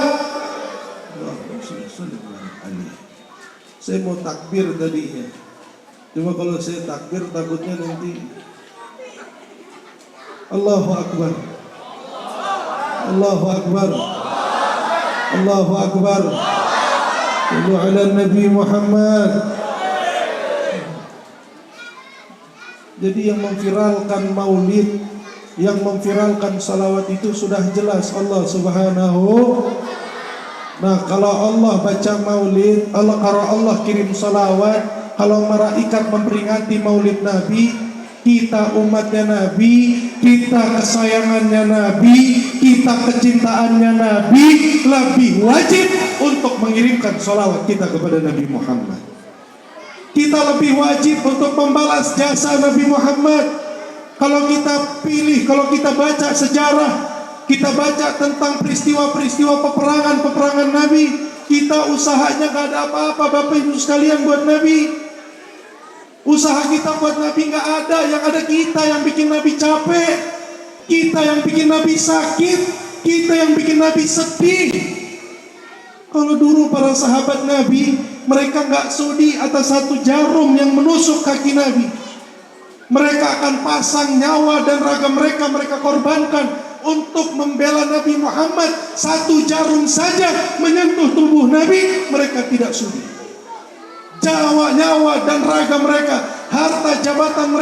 Saya mau takbir tadinya, cuma kalau saya takbir takutnya nanti Allahu Akbar, Allahu Akbar, Allahu Akbar, sallu ala Nabi Muhammad. Jadi yang memviralkan maulid, yang memviralkan salawat itu sudah jelas Allah subhanahu. Nah, kalau Allah baca maulid, kalau Allah kirim salawat, kalau malaikat memperingati maulid Nabi, kita umatnya Nabi, kita kesayangannya Nabi, kita kecintaannya Nabi, lebih wajib untuk mengirimkan salawat kita kepada Nabi Muhammad. Kita lebih wajib untuk membalas jasa Nabi Muhammad. Kalau kita pilih, kalau kita baca sejarah, kita baca tentang peristiwa-peristiwa peperangan Nabi, kita usahanya gak ada apa-apa Bapak Ibu sekalian buat Nabi. Usaha kita buat Nabi gak ada, yang ada kita yang bikin Nabi capek, kita yang bikin Nabi sakit, kita yang bikin Nabi sedih. Kalau dulu para sahabat Nabi, mereka gak sudi atas satu jarum yang menusuk kaki Nabi. Mereka akan pasang nyawa dan raga mereka korbankan untuk membela Nabi Muhammad. Satu jarum saja menyentuh tubuh Nabi, mereka tidak sudi. Nyawa dan raga mereka, harta jabatan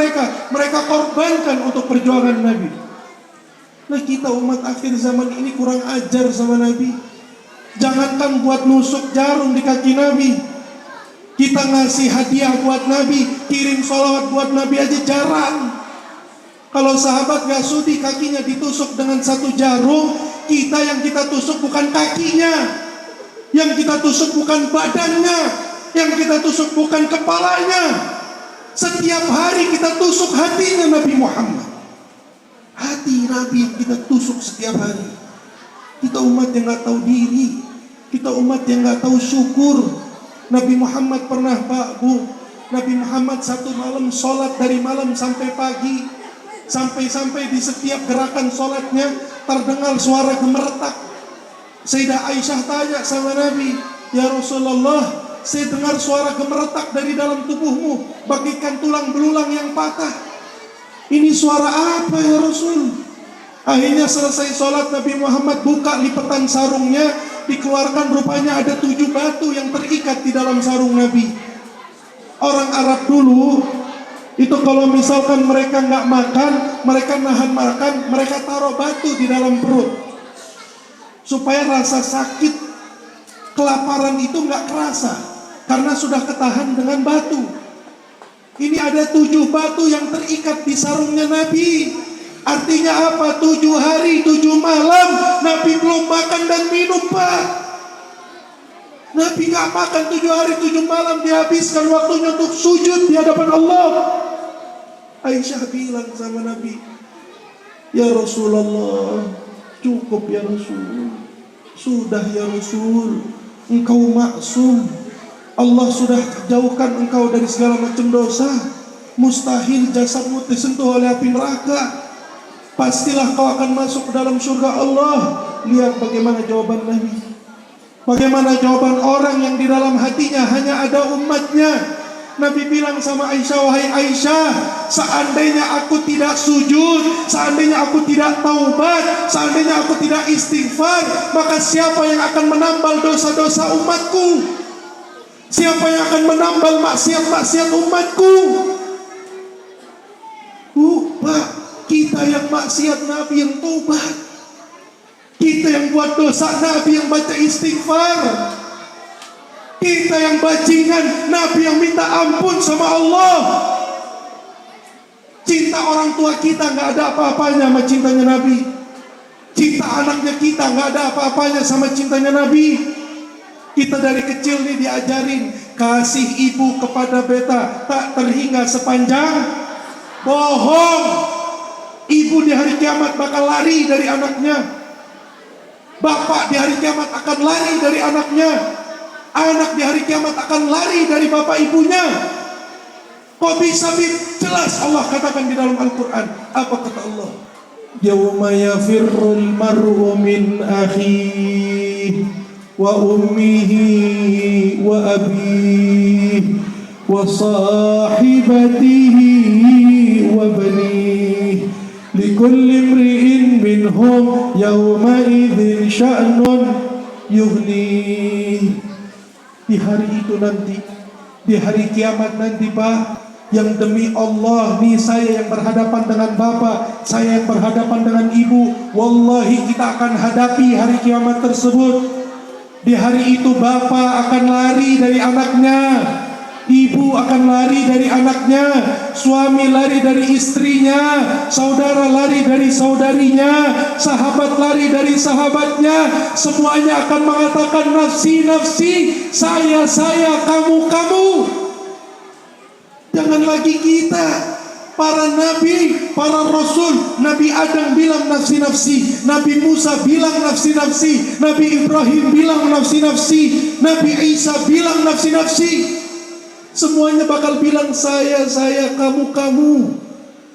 mereka korbankan untuk perjuangan Nabi. Nah, kita umat akhir zaman ini kurang ajar sama Nabi. Jangankan buat nusuk jarum di kaki Nabi, kita ngasih hadiah buat Nabi, kirim sholawat buat Nabi aja jarang. Kalau sahabat gak sudi kakinya ditusuk dengan satu jarum, kita yang kita tusuk bukan kakinya, yang kita tusuk bukan badannya, yang kita tusuk bukan kepalanya. Setiap hari kita tusuk hatinya Nabi Muhammad. Hati Nabi yang kita tusuk setiap hari. Kita umat yang gak tahu diri, kita umat yang gak tahu syukur. Nabi Muhammad pernah Nabi Muhammad satu malam sholat dari malam sampai pagi, sampai di setiap gerakan sholatnya terdengar suara gemeretak. Sayyidah Aisyah tanya sama Nabi, ya Rasulullah, saya dengar suara gemeretak dari dalam tubuhmu bagikan tulang belulang yang patah. Ini suara apa ya Rasul? Akhirnya selesai sholat, Nabi Muhammad buka lipetan sarungnya, dikeluarkan rupanya ada 7 batu yang terikat di dalam sarung Nabi. Orang Arab dulu itu kalau misalkan mereka nggak makan, mereka nahan makan, mereka taruh batu di dalam perut supaya rasa sakit, kelaparan itu nggak kerasa karena sudah ketahan dengan batu. Ini ada 7 batu yang terikat di sarungnya Nabi. Artinya apa? 7 hari 7 malam Nabi belum makan dan minum, Pak. Nabi gak makan 7 hari 7 malam, dihabiskan waktunya untuk sujud di hadapan Allah. Aisyah bilang sama Nabi, ya Rasulullah, cukup ya Rasul. Sudah ya Rasul, engkau maksum. Allah sudah jauhkan engkau dari segala macam dosa. Mustahil jasadmu disentuh oleh api neraka. Pastilah kau akan masuk ke dalam surga Allah. Lihat bagaimana jawaban Nabi. Bagaimana jawaban orang yang di dalam hatinya hanya ada umatnya. Nabi bilang sama Aisyah, wahai Aisyah, seandainya aku tidak sujud, seandainya aku tidak taubat, seandainya aku tidak istighfar, maka siapa yang akan menambal dosa-dosa umatku? Siapa yang akan menambal maksiat-maksiat umatku? Pak, kita yang maksiat, Nabi yang taubat. Kita yang buat dosa, Nabi yang baca istighfar. Kita yang bajingan, Nabi yang minta ampun sama Allah. Cinta orang tua kita gak ada apa-apanya sama cintanya Nabi. Cinta anaknya kita gak ada apa-apanya sama cintanya Nabi. Kita dari kecil nih diajarin, kasih ibu kepada beta tak terhingga sepanjang. Bohong. Ibu di hari kiamat bakal lari dari anaknya. Bapak di hari kiamat akan lari dari anaknya. Anak di hari kiamat akan lari dari bapak ibunya. Kok bisa jelas Allah katakan di dalam Al-Quran. Apa kata Allah? Yawma yafirrul mar'u min akhihi wa ummihi wa abihi wa sahibatihi wa banihi likulli imri'in minhum yawma idzin sya'nun yughnihi. Di hari itu nanti, di hari kiamat nanti, Pak, yang demi Allah, nih saya yang berhadapan dengan bapak, saya yang berhadapan dengan ibu, wallahi kita akan hadapi hari kiamat tersebut. Di hari itu bapak akan lari dari anaknya, ibu akan lari dari anaknya, suami lari dari istrinya, saudara lari dari saudarinya, sahabat lari dari sahabatnya. Semuanya akan mengatakan nafsi, nafsi, saya, kamu, kamu. Jangan lagi kita, para nabi, para rasul. Nabi Adam bilang nafsi, nafsi. Nabi Musa bilang nafsi, nafsi. Nabi Ibrahim bilang nafsi, nafsi. Nabi Isa bilang nafsi, nafsi. Semuanya bakal bilang saya, kamu, kamu.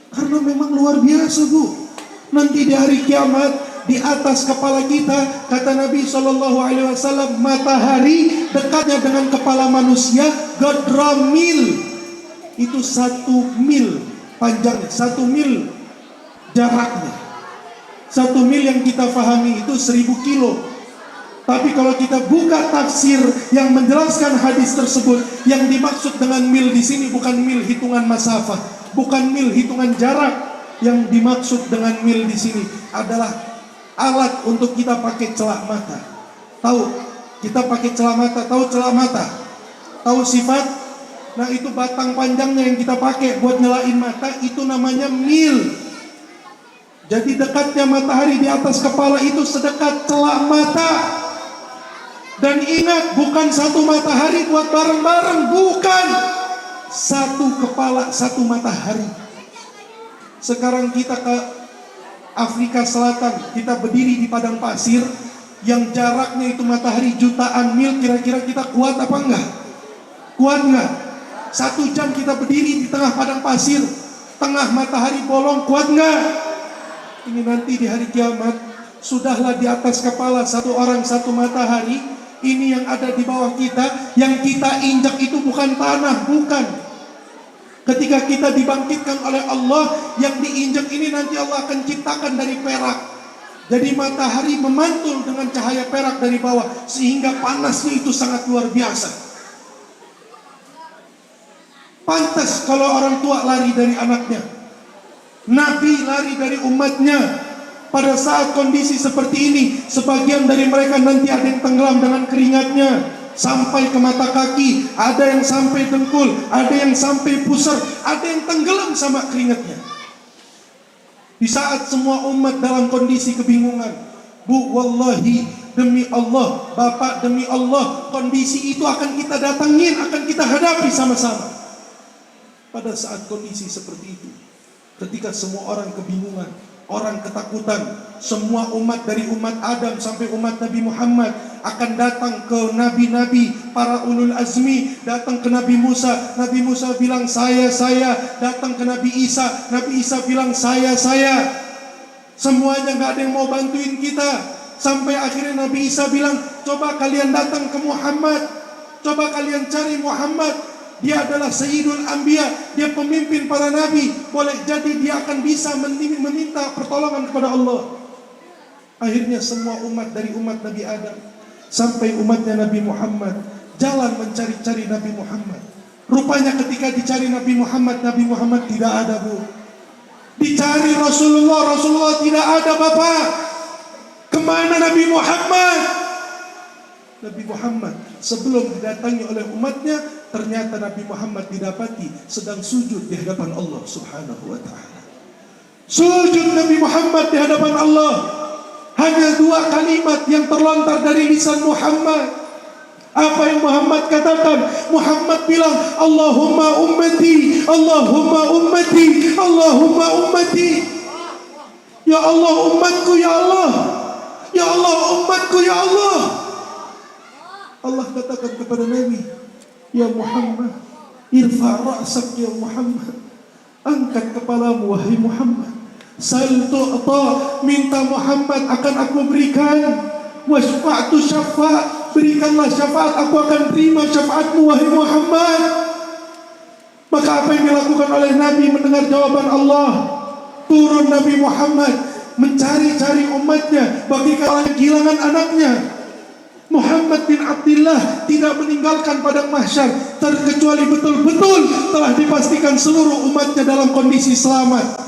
Karena memang luar biasa, Bu. Nanti di hari kiamat, di atas kepala kita, kata Nabi SAW, matahari dekatnya dengan kepala manusia Godramil. Itu 1 mil panjangnya, 1 mil jaraknya. 1 mil yang kita fahami itu 1000 kilo. Tapi kalau kita buka tafsir yang menjelaskan hadis tersebut, yang dimaksud dengan mil di sini bukan mil hitungan masafah, bukan mil hitungan jarak. Yang dimaksud dengan mil di sini adalah alat untuk kita pakai celak mata. Tahu? Kita pakai celak mata. Tahu celak mata? Tahu sifat? Nah, itu batang panjangnya yang kita pakai buat nyalain mata, itu namanya mil. Jadi dekatnya matahari di atas kepala itu sedekat celak mata. Dan ingat, bukan satu matahari buat bareng-bareng, bukan. Satu kepala, satu matahari. Sekarang kita ke Afrika Selatan, kita berdiri di padang pasir yang jaraknya itu matahari jutaan mil, kira-kira kita kuat apa enggak? Kuat enggak? 1 jam kita berdiri di tengah padang pasir, tengah matahari bolong, kuat enggak? Ini nanti di hari kiamat, sudahlah di atas kepala satu orang satu matahari. Ini yang ada di bawah kita, yang kita injak itu bukan tanah, bukan. Ketika kita dibangkitkan oleh Allah, yang diinjak ini nanti Allah akan ciptakan dari perak. Jadi matahari memantul dengan cahaya perak dari bawah, sehingga panasnya itu sangat luar biasa. Pantas kalau orang tua lari dari anaknya, Nabi lari dari umatnya. Pada saat kondisi seperti ini, sebagian dari mereka nanti ada yang tenggelam dengan keringatnya, sampai ke mata kaki, ada yang sampai dengkul, ada yang sampai pusar, ada yang tenggelam sama keringatnya. Di saat semua umat dalam kondisi kebingungan, Bu, wallahi, demi Allah, Bapak, demi Allah, kondisi itu akan kita datangin, akan kita hadapi sama-sama. Pada saat kondisi seperti itu, ketika semua orang kebingungan, orang ketakutan, semua umat dari umat Adam sampai umat Nabi Muhammad akan datang ke nabi-nabi, para ulul azmi, datang ke Nabi Musa. Nabi Musa bilang saya, datang ke Nabi Isa bilang saya. Semuanya nggak ada yang mau bantuin kita. Sampai akhirnya Nabi Isa bilang, coba kalian datang ke Muhammad, coba kalian cari Muhammad. Dia adalah Sayyidul Anbiya, dia pemimpin para nabi. Boleh jadi dia akan bisa meminta pertolongan kepada Allah. Akhirnya semua umat dari umat Nabi Adam sampai umatnya Nabi Muhammad jalan mencari-cari Nabi Muhammad. Rupanya ketika dicari Nabi Muhammad tidak ada, Bu. Dicari Rasulullah tidak ada, Bapak. Kemana Nabi Muhammad? Nabi Muhammad sebelum didatangi oleh umatnya, ternyata Nabi Muhammad didapati sedang sujud di hadapan Allah Subhanahu wa ta'ala. Sujud Nabi Muhammad di hadapan Allah. Hanya 2 kalimat yang terlontar dari lisan Muhammad. Apa yang Muhammad katakan? Muhammad bilang, Allahumma ummati, Allahumma ummati, Allahumma ummati. Ya Allah umatku, ya Allah. Ya Allah umatku, ya Allah. Allah katakan kepada Nabi, ya Muhammad, irfa ra'sak ya Muhammad. Angkat kepalamu wahai Muhammad. Sal tu'ta, minta Muhammad akan aku berikan. Wasfa'tu syafa', berikanlah syafaat, aku akan terima syafaatmu wahai Muhammad. Maka apa yang dilakukan oleh Nabi mendengar jawaban Allah? Turun Nabi Muhammad mencari-cari umatnya, bagikan orang yang kehilangan anaknya. Muhammad bin Abdullah tidak meninggalkan padang mahsyar terkecuali betul-betul telah dipastikan seluruh umatnya dalam kondisi selamat.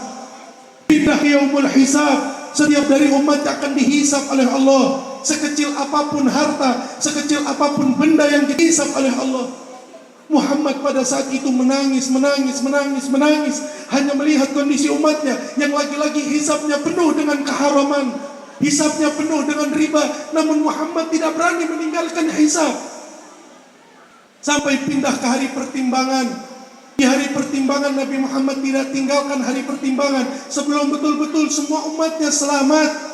Pindah yaumul hisab, setiap dari umatnya akan dihisab oleh Allah. Sekecil apapun harta, sekecil apapun benda yang dihisab oleh Allah. Muhammad pada saat itu menangis, hanya melihat kondisi umatnya yang lagi-lagi hisabnya penuh dengan keharaman, hisabnya penuh dengan riba. Namun Muhammad tidak berani meninggalkan hisab. Sampai pindah ke hari pertimbangan. Di hari pertimbangan Nabi Muhammad tidak tinggalkan hari pertimbangan sebelum betul-betul semua umatnya selamat.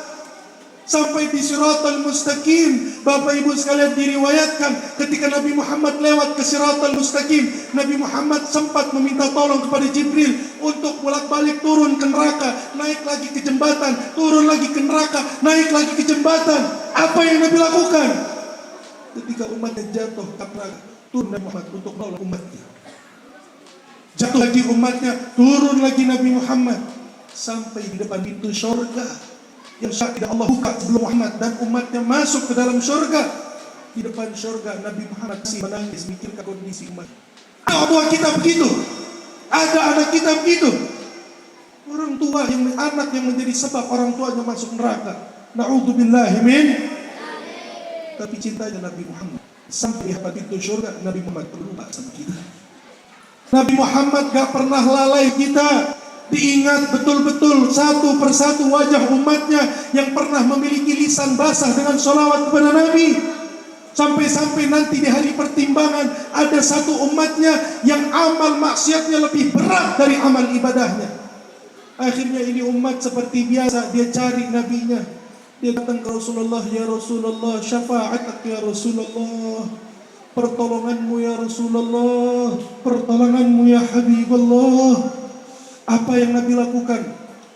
Sampai di Siratal Mustaqim, Bapak Ibu sekalian, diriwayatkan ketika Nabi Muhammad lewat ke Siratal Mustaqim, Nabi Muhammad sempat meminta tolong kepada Jibril untuk bolak-balik turun ke neraka, naik lagi ke jembatan, turun lagi ke neraka, naik lagi ke jembatan. Apa yang Nabi lakukan? Ketika umatnya jatuh ke neraka, turun Nabi Muhammad untuk menolong umatnya. Jatuh lagi umatnya, turun lagi Nabi Muhammad sampai di depan pintu surga yang tidak Allah buka sebelum Muhammad dan umatnya masuk ke dalam surga. Di depan surga Nabi Muhammad masih menangis mikirkan kondisi umat. Anak tua kita begitu, ada anak kita begitu. Orang tua yang anak yang menjadi sebab orang tuanya masuk neraka. Na'udzubillahi min. Tapi cintanya Nabi Muhammad sampai di depan pintu surga, Nabi Muhammad berubah sama kita. Nabi Muhammad gak pernah lalai kita. Diingat betul-betul satu persatu wajah umatnya yang pernah memiliki lisan basah dengan sholawat kepada Nabi. Sampai-sampai nanti di hari pertimbangan ada satu umatnya yang amal maksiatnya lebih berat dari amal ibadahnya. Akhirnya ini umat seperti biasa, dia cari nabinya. Dia datang ke Rasulullah, ya Rasulullah, syafa'atak ya Rasulullah, pertolonganmu ya Rasulullah, pertolonganmu ya Habibullah. Apa yang Nabi lakukan?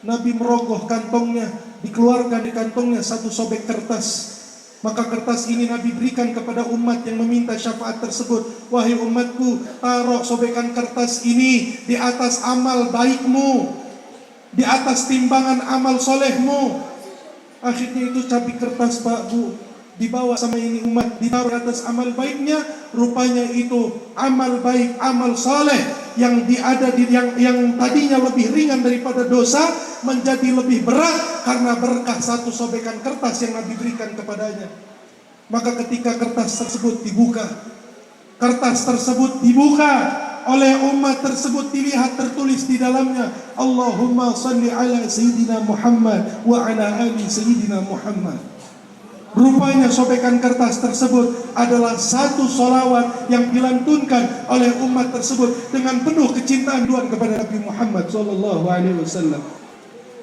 Nabi merogoh kantongnya, dikeluarkan di kantongnya satu sobek kertas. Maka kertas ini Nabi berikan kepada umat yang meminta syafaat tersebut. Wahai umatku, taruh sobekan kertas ini di atas amal baikmu, di atas timbangan amal solehmu. Akhirnya itu cabi kertas, Pak, Bu, dibawa sama ini umat, ditaruh di atas amal baiknya. Rupanya itu amal baik, amal soleh yang yang tadinya lebih ringan daripada dosa menjadi lebih berat karena berkah satu sobekan kertas yang Nabi berikan kepadanya. Maka ketika kertas tersebut dibuka oleh umat tersebut, dilihat tertulis di dalamnya, Allahumma salli ala Sayyidina Muhammad wa ala ali Sayyidina Muhammad. Rupanya sobekan kertas tersebut adalah satu solawat yang dilantunkan oleh umat tersebut dengan penuh kecintaan Tuhan kepada Nabi Muhammad SAW.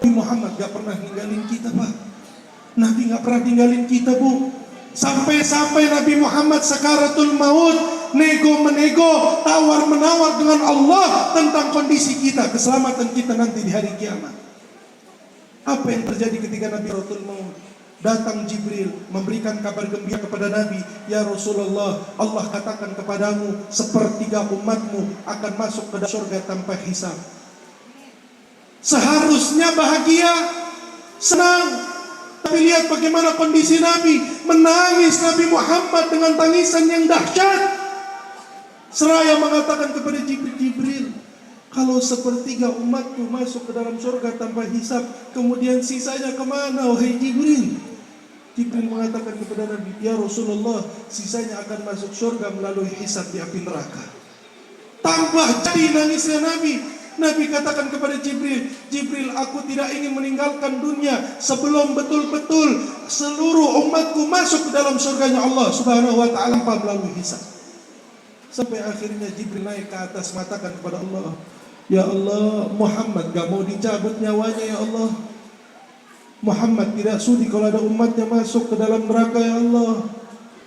Nabi Muhammad gak pernah ninggalin kita, Pak. Nabi gak pernah tinggalin kita, Bu. Sampai-sampai Nabi Muhammad sakaratul maut, nego-menego, tawar-menawar dengan Allah tentang kondisi kita, keselamatan kita nanti di hari kiamat. Apa yang terjadi ketika Nabi sakaratul maut? Datang Jibril memberikan kabar gembira kepada Nabi, ya Rasulullah, Allah katakan kepadamu, sepertiga umatmu akan masuk ke surga tanpa hisab. Seharusnya bahagia, senang. Tapi lihat bagaimana kondisi Nabi, menangis Nabi Muhammad dengan tangisan yang dahsyat. Seraya mengatakan kepada Jibril, kalau sepertiga umatku masuk ke dalam surga tanpa hisab, kemudian sisanya kemana wahai Jibril? Jibril mengatakan kepada Nabi, ya Rasulullah, sisanya akan masuk surga melalui hisab di api neraka. Tambah jadi nangisnya Nabi. Nabi katakan kepada Jibril, Jibril, aku tidak ingin meninggalkan dunia sebelum betul-betul seluruh umatku masuk ke dalam surganya Allah Subhanahu wa ta'ala melalui hisab. Sampai akhirnya Jibril naik ke atas mengatakan kepada Allah, ya Allah, Muhammad gak mau dicabut nyawanya ya Allah. Muhammad tidak sudi kalau ada umatnya masuk ke dalam neraka ya Allah.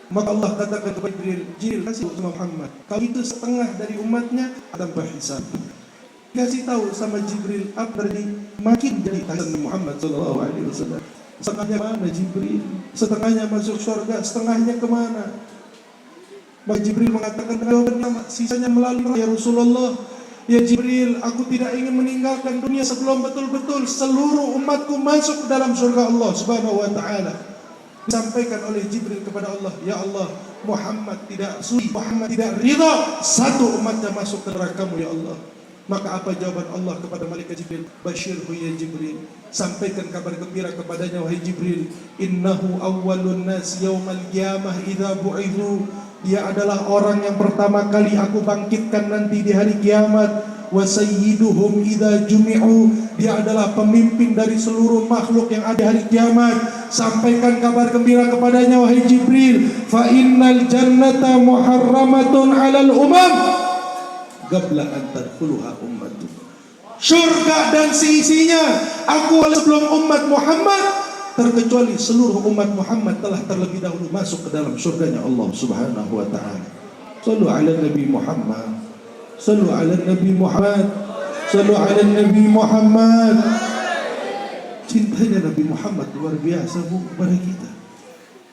Maka Allah katakan kepada Jibril, kasih sama Muhammad, kalau itu setengah dari umatnya tanpa hisab. Kasih tahu sama Jibril, apa terjadi? Makin jadi tasan Muhammad SAW. Setengahnya mana Jibril? Setengahnya masuk surga, setengahnya kemana? Maka Jibril mengatakan, sisanya melalui ya Rasulullah. Ya Jibril, aku tidak ingin meninggalkan dunia sebelum betul-betul seluruh umatku masuk ke dalam surga Allah Subhanahu wa ta'ala. Disampaikan oleh Jibril kepada Allah, ya Allah, Muhammad tidak sudi, Muhammad tidak ridha satu umatnya masuk ke neraka-Mu ya Allah. Maka apa jawaban Allah kepada malaikat Jibril? Basyirhu ya Jibril, sampaikan kabar gembira kepadanya wahai Jibril, innahu awwalun nas yaumal qiyamah idza bu'ithu. Dia adalah orang yang pertama kali aku bangkitkan nanti di hari kiamat. Wa sayyiduhum idza jumi'u. Dia adalah pemimpin dari seluruh makhluk yang ada di hari kiamat. Sampaikan kabar gembira kepadanya wahai Jibril, fa innal jannata muharramatun 'alal umam qabla an tadkhuluha ummatu. Surga dan seisinya aku sebelum umat Muhammad, terkecuali seluruh umat Muhammad telah terlebih dahulu masuk ke dalam surganya Allah Subhanahu wa ta'ala. Sallu ala Nabi Muhammad, sallu ala Nabi Muhammad, sallu ala Nabi Muhammad. Cintanya Nabi Muhammad luar biasa, Bu, kepada kita.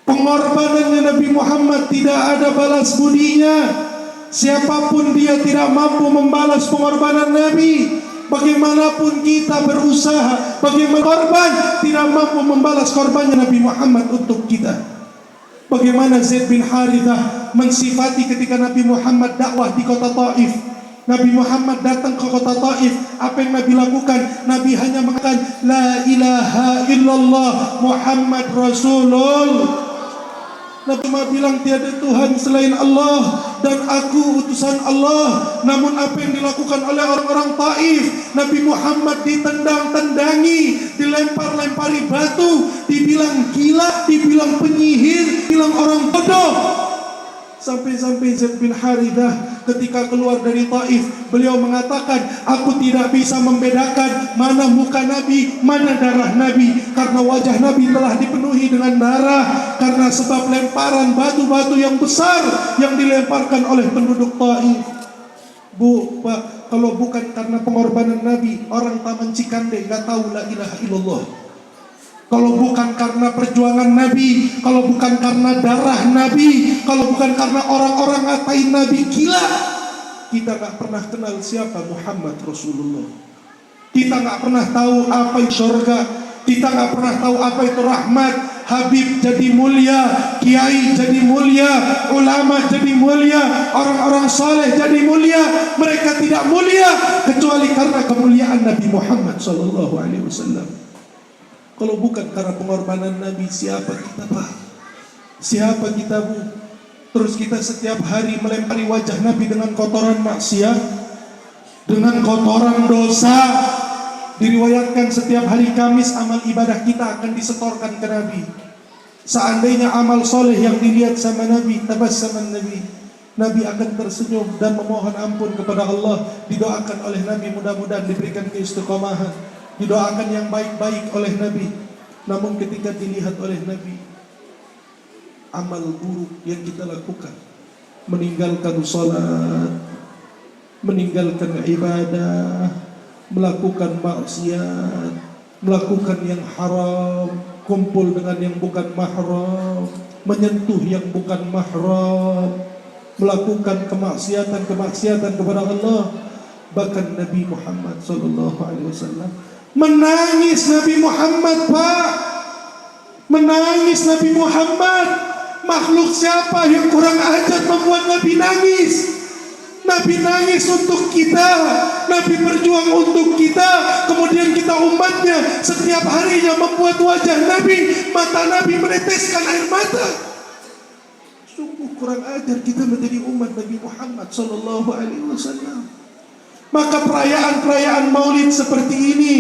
Pengorbanannya Nabi Muhammad tidak ada balas budinya. Siapapun dia tidak mampu membalas pengorbanan Nabi. Bagaimanapun kita berusaha, bagaimana korban tidak mampu membalas korbannya Nabi Muhammad untuk kita. Bagaimana Zaid bin Harithah mensifati ketika Nabi Muhammad dakwah di kota Taif. Nabi Muhammad datang ke kota Taif, apa yang Nabi lakukan? Nabi hanya mengatakan la ilaha illallah Muhammad Rasulullah. Nabi cuma bilang tiada Tuhan selain Allah dan aku utusan Allah. Namun apa yang dilakukan oleh orang-orang Taif, Nabi Muhammad ditendang-tendangi, dilempar-lempari batu, dibilang gila, dibilang penyihir, dibilang orang bodoh. Sampai-sampai Zaid bin Harithah ketika keluar dari Taif, beliau mengatakan, aku tidak bisa membedakan mana muka Nabi, mana darah Nabi, karena wajah Nabi telah dipenuhi dengan darah karena sebab lemparan batu-batu yang besar yang dilemparkan oleh penduduk Taif. Bu, Pak, kalau bukan karena pengorbanan Nabi, orang Taman Cikande nggak tahu la ilaha illallah. Kalau bukan karena perjuangan Nabi, kalau bukan karena darah Nabi, kalau bukan karena orang-orang ngatain Nabi gila, kita gak pernah kenal siapa Muhammad Rasulullah. Kita gak pernah tahu apa itu surga. Kita gak pernah tahu apa itu rahmat. Habib jadi mulia, kiai jadi mulia, ulama jadi mulia, orang-orang saleh jadi mulia. Mereka tidak mulia kecuali karena kemuliaan Nabi Muhammad SAW. Kalau bukan karena pengorbanan Nabi, siapa kita, Pak? Siapa kita, Bu? Terus kita setiap hari melempari wajah Nabi dengan kotoran maksiat, dengan kotoran dosa. Diriwayatkan setiap hari Kamis amal ibadah kita akan disetorkan ke Nabi. Seandainya amal soleh yang dilihat sama Nabi, tabassaman Nabi, Nabi akan tersenyum dan memohon ampun kepada Allah. Didoakan oleh Nabi, mudah-mudahan diberikan keistiqomahan. Didoakan yang baik-baik oleh Nabi. Namun ketika dilihat oleh Nabi, amal buruk yang kita lakukan, meninggalkan sholat, meninggalkan ibadah, melakukan maksiat, melakukan yang haram, kumpul dengan yang bukan mahram, menyentuh yang bukan mahram, melakukan kemaksiatan kepada Allah. Bahkan Nabi Muhammad SAW menangis. Nabi Muhammad, Pak, menangis Nabi Muhammad. Makhluk siapa yang kurang ajar membuat Nabi nangis? Nabi nangis untuk kita, Nabi berjuang untuk kita. Kemudian kita umatnya setiap harinya membuat wajah Nabi, mata Nabi meneteskan air mata. Sungguh kurang ajar kita menjadi umat Nabi Muhammad SAW. Maka perayaan-perayaan Maulid seperti ini,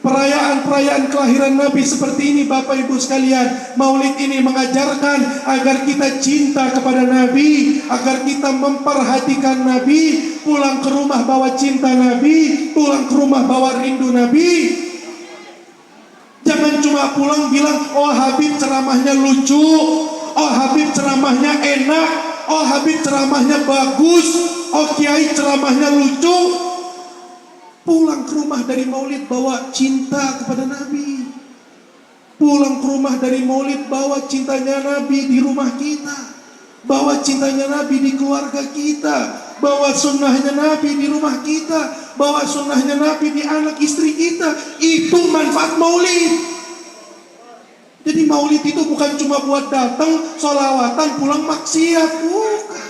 perayaan-perayaan kelahiran Nabi seperti ini, Bapak Ibu sekalian, Maulid ini mengajarkan agar kita cinta kepada Nabi, agar kita memperhatikan Nabi, pulang ke rumah bawa cinta Nabi, pulang ke rumah bawa rindu Nabi. Jangan cuma pulang bilang, oh Habib ceramahnya lucu, oh Habib ceramahnya enak, oh Habib ceramahnya bagus, oh Kiai ceramahnya lucu. Pulang ke rumah dari Maulid bawa cinta kepada Nabi. Pulang ke rumah dari Maulid bawa cintanya Nabi di rumah kita, bawa cintanya Nabi di keluarga kita, bawa sunnahnya Nabi di rumah kita, bawa sunnahnya Nabi di anak istri kita. Itu manfaat Maulid. Jadi Maulid itu bukan cuma buat datang, sholawatan, pulang maksiat, bukan.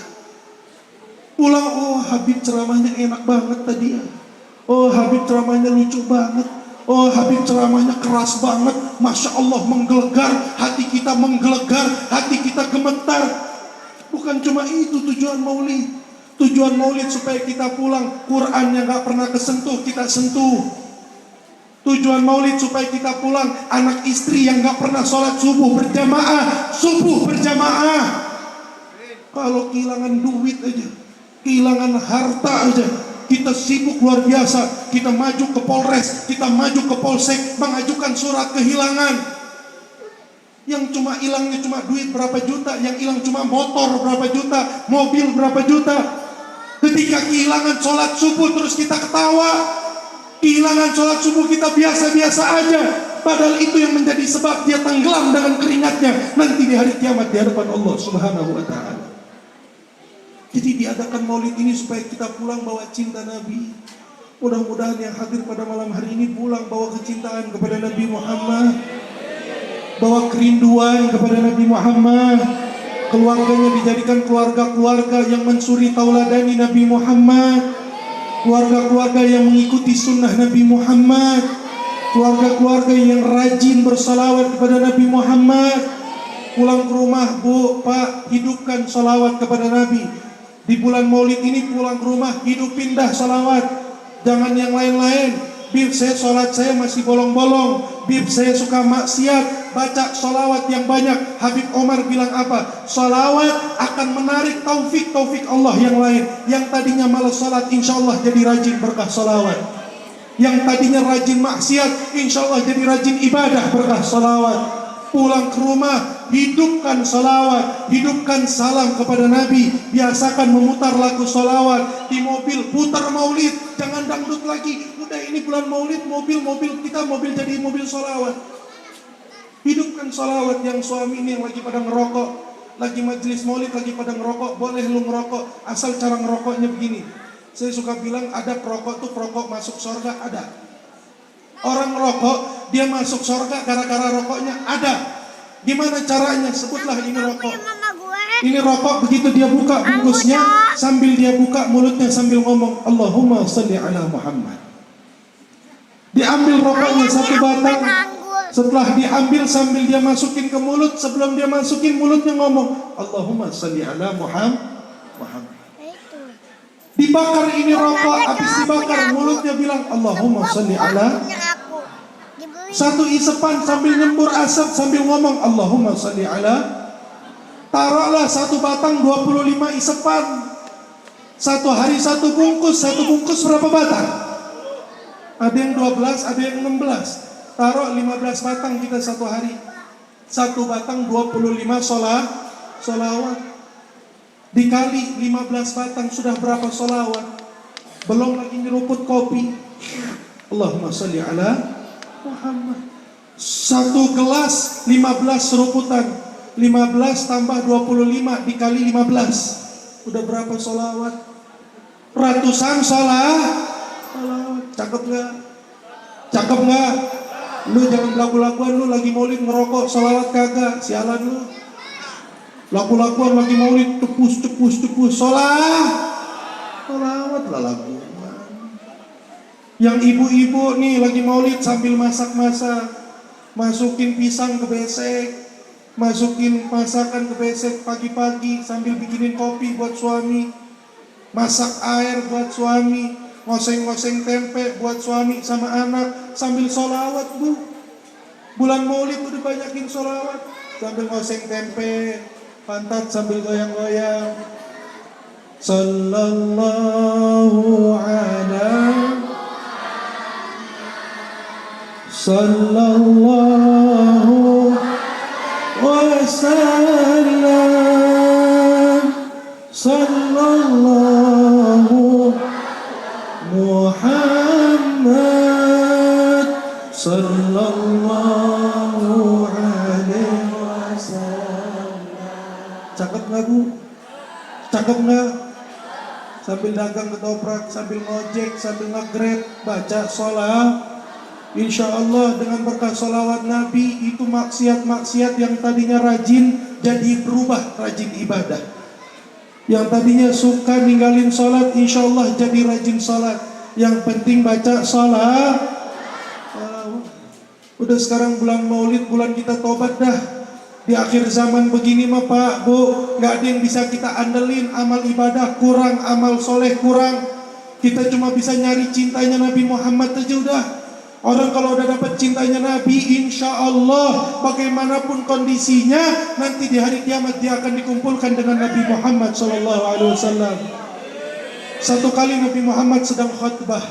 Pulang, oh Habib ceramahnya enak banget tadi ya, oh Habib ceramahnya lucu banget, oh Habib ceramahnya keras banget, Masya Allah menggelegar, hati kita menggelegar, hati kita gemetar. Bukan cuma itu tujuan Maulid. Tujuan Maulid supaya kita pulang, Quran yang gak pernah kesentuh kita sentuh. Tujuan Maulid supaya kita pulang, anak istri yang gak pernah sholat subuh berjamaah, subuh berjamaah. Kalau kehilangan duit aja, kehilangan harta aja, kita sibuk luar biasa. Kita maju ke Polres, kita maju ke Polsek, mengajukan surat kehilangan. Yang cuma hilangnya cuma duit berapa juta, yang hilang cuma motor berapa juta, mobil berapa juta. Ketika kehilangan sholat subuh terus kita ketawa. Kehilangan sholat subuh kita biasa-biasa aja, padahal itu yang menjadi sebab dia tenggelam dengan keringatnya nanti di hari kiamat di hadapan Allah Subhanahu wa ta'ala. Jadi diadakan Maulid ini supaya kita pulang bawa cinta Nabi. Mudah-mudahan yang hadir pada malam hari ini pulang bawa kecintaan kepada Nabi Muhammad, bawa kerinduan kepada Nabi Muhammad. Keluarganya dijadikan keluarga-keluarga yang mensuri tauladani Nabi Muhammad, keluarga-keluarga yang mengikuti sunnah Nabi Muhammad, keluarga-keluarga yang rajin bersalawat kepada Nabi Muhammad. Pulang ke rumah, Bu, Pak, hidupkan salawat kepada Nabi. Di bulan Maulid ini pulang ke rumah, hidupin dah salawat. Jangan yang lain-lain. Bib, saya sholat saya masih bolong-bolong. Bib, saya suka maksiat. Baca salawat yang banyak. Habib Omar bilang apa? Salawat akan menarik taufik Allah yang lain. Yang tadinya malas salat, insya Allah jadi rajin berkah salawat. Yang tadinya rajin maksiat, insya Allah jadi rajin ibadah berkah salawat. Pulang ke rumah, hidupkan salawat, hidupkan salam kepada Nabi. Biasakan memutar lagu salawat. Di mobil putar Maulid, jangan dangdut lagi. Udah ini bulan Maulid, mobil kita mobil jadi mobil salawat. Hidupkan salawat. Yang suami ini yang lagi pada ngerokok, lagi majelis Maulid lagi pada ngerokok, boleh lu ngerokok, asal cara ngerokoknya begini. Saya suka bilang ada perokok tuh perokok masuk surga, ada. Orang rokok dia masuk surga gara-gara rokoknya, ada. Gimana caranya? Sebutlah ini rokok. Ini rokok, begitu dia buka bungkusnya, sambil dia buka mulutnya sambil ngomong Allahumma sholli ala Muhammad. Diambil rokoknya satu batang, Setelah diambil sambil dia masukin ke mulut, sebelum dia masukin mulutnya ngomong, Allahumma salli ala Muhammad. Dibakar ini rokok, habis dibakar mulutnya bilang Allahumma salli ala. Satu isepan sambil nyembur asap sambil ngomong Allahumma salli ala. Taruhlah satu batang 25 isepan. Satu hari satu bungkus berapa batang? Ada yang 12, ada yang 16. Taruh 15 batang kita satu hari. Satu batang 25 solawat. Dikali 15 batang sudah berapa solawat? Belum lagi nyeruput kopi. Allahumma salli ala Muhammad. Satu gelas 15 seruputan. 15 tambah 25 dikali 15. Udah berapa solawat? Ratusan solawat. Cakep gak? Cakep gak? Lu jangan lagu-laguan lu lagi maulid ngerokok solawat kagak. Sialan lu. Lagu-laguan lagi maulid tepus solawat lah lagu. Yang ibu-ibu nih lagi maulid sambil masak-masak, masukin pisang ke besek, masukin masakan ke besek pagi-pagi sambil bikinin kopi buat suami, masak air buat suami, ngoseng-ngoseng tempe buat suami sama anak sambil solawat bu. Bulan maulid udah banyakin solawat sambil ngoseng tempe, pantat sambil goyang-goyang. Sallallahu wasallam. Sallallahu Muhammad sallallahu alaihi wasallam. Cakep nggak bu? Cakep nggak? Sambil dagang ketoprak, sambil ngojek, sambil nge-grab, baca sholat. Insya Allah dengan berkah sholawat Nabi itu maksiat-maksiat yang tadinya rajin jadi berubah rajin ibadah. Yang tadinya suka ninggalin sholat, insya Allah jadi rajin sholat. Yang penting baca sholat. Udah sekarang bulan maulid, bulan kita tobat dah. Di akhir zaman begini mah Pak, Bu, gak ada yang bisa kita andelin. Amal ibadah kurang, amal soleh kurang. Kita cuma bisa nyari cintanya Nabi Muhammad aja udah. Orang kalau udah dapat cintanya Nabi, insya Allah bagaimanapun kondisinya, nanti di hari kiamat dia akan dikumpulkan dengan Nabi Muhammad SAW. Satu kali Nabi Muhammad sedang khutbah,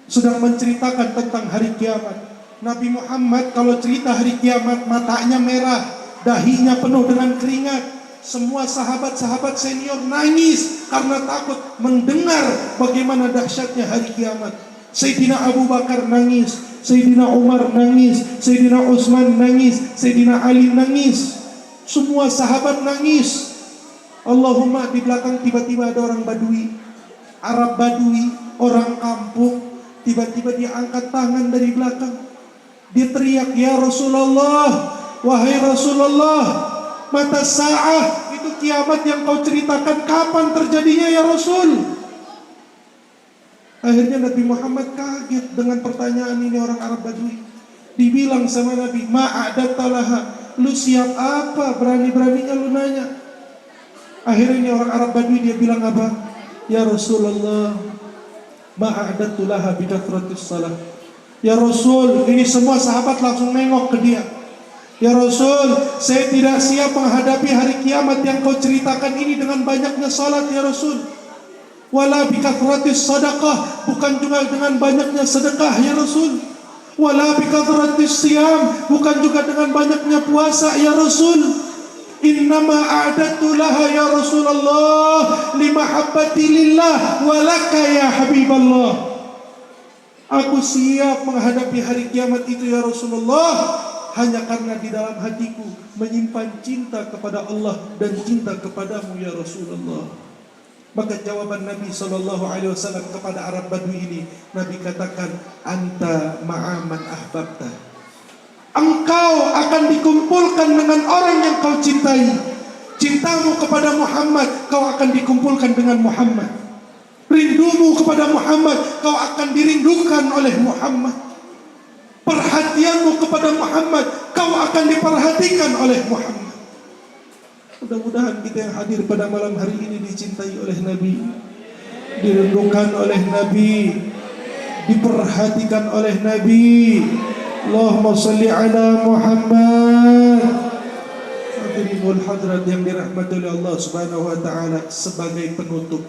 sedang menceritakan tentang hari kiamat. Nabi Muhammad kalau cerita hari kiamat matanya merah, dahinya penuh dengan keringat. Semua sahabat-sahabat senior nangis karena takut mendengar bagaimana dahsyatnya hari kiamat. Sayyidina Abu Bakar nangis, Sayyidina Umar nangis, Sayyidina Utsman nangis, Sayyidina Ali nangis. Semua sahabat nangis. Allahumma, di belakang tiba-tiba ada orang Badui, Arab Badui, orang kampung. Tiba-tiba dia angkat tangan dari belakang. Dia teriak, ya Rasulullah, wahai Rasulullah, mata sa'ah, itu kiamat yang kau ceritakan kapan terjadinya ya Rasul? Akhirnya Nabi Muhammad kaget dengan pertanyaan ini orang Arab Badui. Dibilang sama Nabi, ma'adattalaha, lu siap apa? Berani-beraninya lu nanya. Akhirnya orang Arab Badui dia bilang apa? Ya Rasulullah, ma'adattulaha bidatratis salah. Ya Rasul, ini semua sahabat langsung nengok ke dia. Ya Rasul, saya tidak siap menghadapi hari kiamat yang kau ceritakan ini dengan banyaknya salat ya Rasul. Wala bikathratis sadaqah, bukan juga dengan banyaknya sedekah ya Rasul. Wala bikathratis siyam, bukan juga dengan banyaknya puasa ya Rasul. Innama a'adatu laha ya Rasulullah limahabbati lillah walaka ya Habiballah. Aku siap menghadapi hari kiamat itu ya Rasulullah hanya karena di dalam hatiku menyimpan cinta kepada Allah dan cinta kepadamu ya Rasulullah. Maka jawaban Nabi SAW kepada Arab Badui ini, Nabi katakan, anta ma'aman ahbabta. Engkau akan dikumpulkan dengan orang yang kau cintai. Cintamu kepada Muhammad, kau akan dikumpulkan dengan Muhammad. Rindumu kepada Muhammad, kau akan dirindukan oleh Muhammad. perhatianmu kepada Muhammad, kau akan diperhatikan oleh Muhammad. Mudah-mudahan kita yang hadir pada malam hari ini dicintai oleh Nabi, dirindukan oleh Nabi, diperhatikan oleh Nabi. Allahumma salli ala Muhammad. Hadirinul hadrat yang dirahmati oleh Allah Subhanahu wa taala, sebagai penutup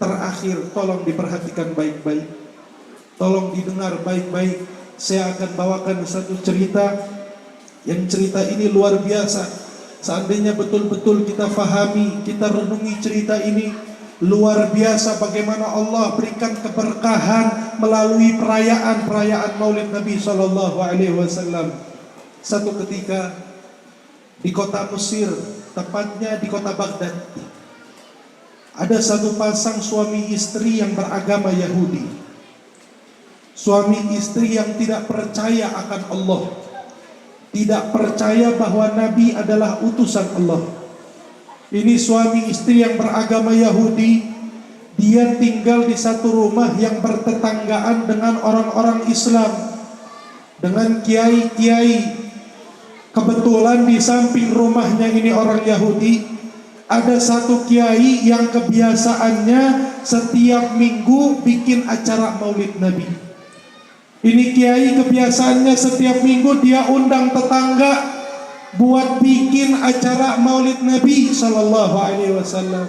terakhir, tolong diperhatikan baik-baik. Tolong didengar baik-baik. Saya akan bawakan satu cerita, yang cerita ini luar biasa. Seandainya betul-betul kita fahami, kita renungi cerita ini, luar biasa bagaimana Allah berikan keberkahan melalui perayaan Maulid Nabi Sallallahu Alaihi Wasallam. Satu ketika di kota Mesir, tepatnya di kota Baghdad, ada satu pasang suami istri yang beragama Yahudi. Suami istri yang tidak percaya akan Allah, tidak percaya bahwa Nabi adalah utusan Allah. Ini suami istri yang beragama Yahudi. Dia tinggal di satu rumah yang bertetanggaan dengan orang-orang Islam, dengan kiai-kiai. Kebetulan di samping rumahnya ini orang Yahudi, ada satu kiai yang kebiasaannya setiap minggu bikin acara Maulid Nabi. Ini kiai kebiasaannya setiap minggu dia undang tetangga buat bikin acara Maulid Nabi Sallallahu Alaihi Wasallam.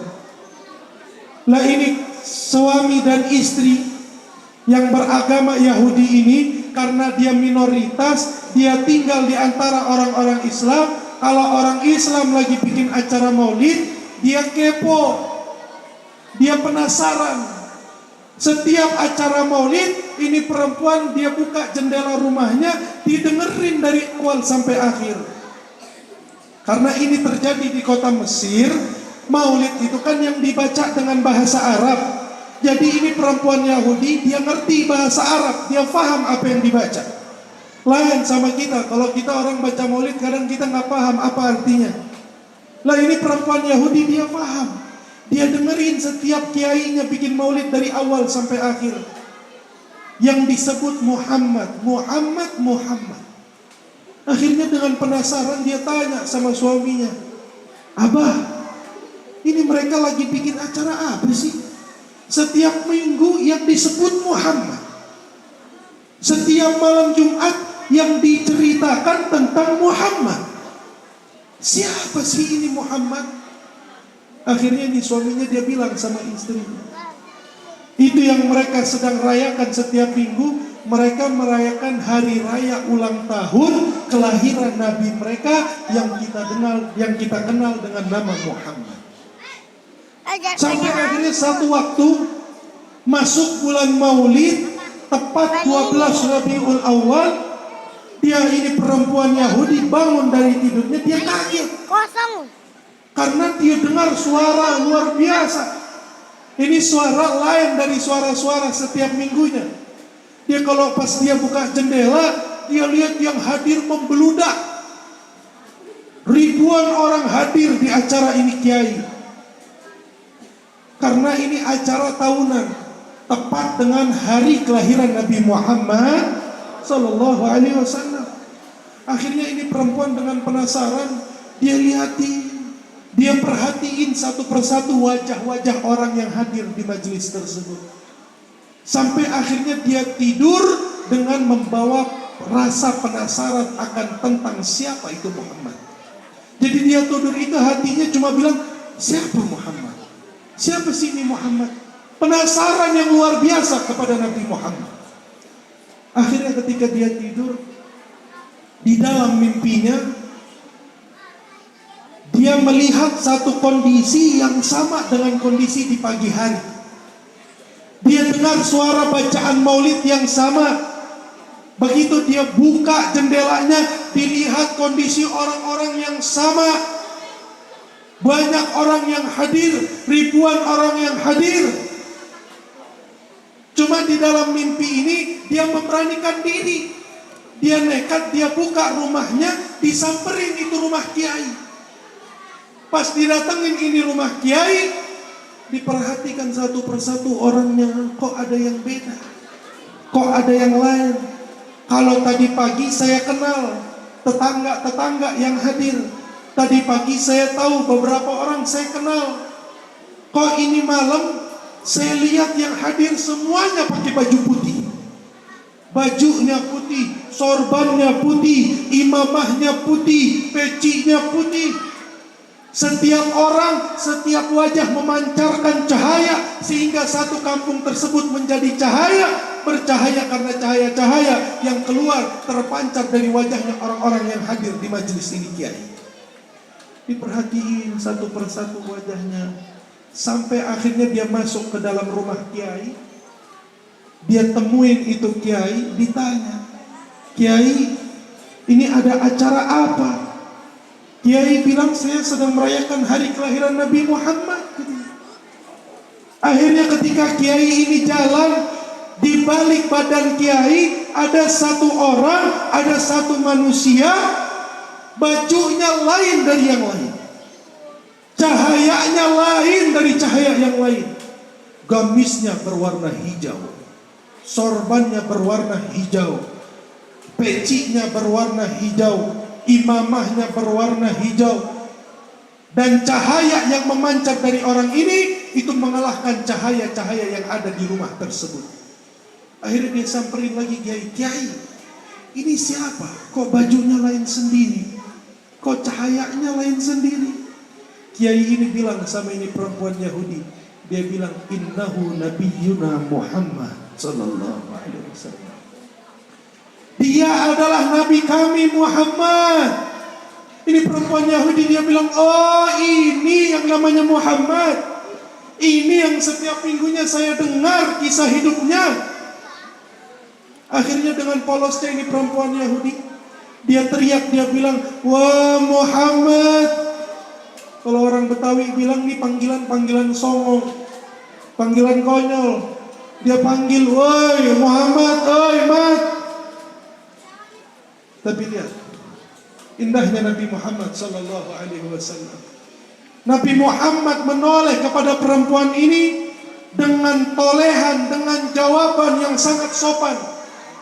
Lah ini suami dan istri yang beragama Yahudi ini, karena dia minoritas, dia tinggal di antara orang-orang Islam. Kalau orang Islam lagi bikin acara Maulid, dia kepo, dia penasaran. Setiap acara Maulid, ini perempuan dia buka jendela rumahnya, didengerin dari awal sampai akhir. Karena ini terjadi di kota Mesir, Maulid itu kan yang dibaca dengan bahasa Arab. Jadi ini perempuan Yahudi, dia ngerti bahasa Arab, dia paham apa yang dibaca. Lain sama kita, kalau kita orang baca Maulid kadang kita nggak paham apa artinya. Lah ini perempuan Yahudi dia paham. Dia dengerin setiap kiainya bikin Maulid dari awal sampai akhir. Yang disebut Muhammad. Akhirnya dengan penasaran dia tanya sama suaminya, "Abah, ini mereka lagi bikin acara apa sih? Setiap minggu yang disebut Muhammad. Setiap malam Jumat yang diceritakan tentang Muhammad. Siapa sih ini Muhammad?" Akhirnya ini suaminya dia bilang sama istrinya, itu yang mereka sedang rayakan setiap minggu, mereka merayakan hari raya ulang tahun kelahiran Nabi mereka yang kita kenal dengan nama Muhammad. Sampai akhirnya satu waktu masuk bulan Maulid, tepat 12 Rabiul Awal, dia ini perempuan Yahudi bangun dari tidurnya, dia kaget. Karena dia dengar suara luar biasa. Ini suara lain dari suara-suara setiap minggunya. Dia kalau pas dia buka jendela, dia lihat yang hadir membeludak. Ribuan orang hadir di acara ini kiai. Karena ini acara tahunan, tepat dengan hari kelahiran Nabi Muhammad Sallallahu Alaihi Wasallam. Akhirnya ini perempuan dengan penasaran, dia lihatin, dia perhatiin satu persatu wajah-wajah orang yang hadir di majelis tersebut. Sampai akhirnya dia tidur dengan membawa rasa penasaran akan tentang siapa itu Muhammad. Jadi dia tidur itu hatinya cuma bilang, siapa Muhammad? Siapa sih ini Muhammad? Penasaran yang luar biasa kepada Nabi Muhammad. Akhirnya ketika dia tidur, di dalam mimpinya dia melihat satu kondisi yang sama dengan kondisi di pagi hari. Dia dengar suara bacaan Maulid yang sama. Begitu dia buka jendelanya, dilihat kondisi orang-orang yang sama. Banyak orang yang hadir, ribuan orang yang hadir. Cuma di dalam mimpi ini dia memberanikan diri. Dia nekat, dia buka rumahnya, disamperin itu rumah kiai. Pas didatengin ini rumah kiai, diperhatikan satu persatu orangnya, kok ada yang beda, kok ada yang lain. Kalau tadi pagi saya kenal tetangga-tetangga yang hadir. Tadi pagi saya tahu beberapa orang saya kenal. Kok ini malam saya lihat yang hadir semuanya pakai baju putih. Bajunya putih, sorbannya putih, imamahnya putih, pecinya putih. Setiap orang, setiap wajah memancarkan cahaya sehingga satu kampung tersebut menjadi cahaya, bercahaya karena cahaya-cahaya yang keluar terpancar dari wajahnya orang-orang yang hadir di majelis ini, Kiai. Diperhatiin satu persatu wajahnya sampai akhirnya dia masuk ke dalam rumah Kiai. Dia temuin itu Kiai, ditanya, "Kiai, ini ada acara apa?" Kiai bilang, "Saya sedang merayakan hari kelahiran Nabi Muhammad." Akhirnya ketika Kiai ini jalan, di balik badan Kiai ada satu orang, ada satu manusia, bajunya lain dari yang lain, cahayanya lain dari cahaya yang lain. Gamisnya berwarna hijau, sorbannya berwarna hijau, pecinya berwarna hijau, imamahnya berwarna hijau, dan cahaya yang memancar dari orang ini itu mengalahkan cahaya-cahaya yang ada di rumah tersebut. Akhirnya dia samperin lagi Kiai, "Kiai, ini siapa? Kok bajunya lain sendiri? Kok cahayanya lain sendiri?" Kiai ini bilang sama ini perempuan Yahudi, dia bilang, "Innahu nabiyyuna Muhammad sallallahu alaihi wasallam." Dia adalah Nabi kami Muhammad. Ini perempuan Yahudi, dia bilang, "Oh, ini yang namanya Muhammad. Ini yang setiap minggunya saya dengar kisah hidupnya." Akhirnya dengan polosnya ini perempuan Yahudi, dia teriak, dia bilang, "Wah Muhammad." Kalau orang Betawi bilang nih panggilan songong, panggilan konyol. Dia panggil, "Woi Muhammad, oi Mat." Tapi lihat indahnya Nabi Muhammad sallallahu alaihi wasallam. Nabi Muhammad menoleh kepada perempuan ini dengan tolehan, dengan jawaban yang sangat sopan.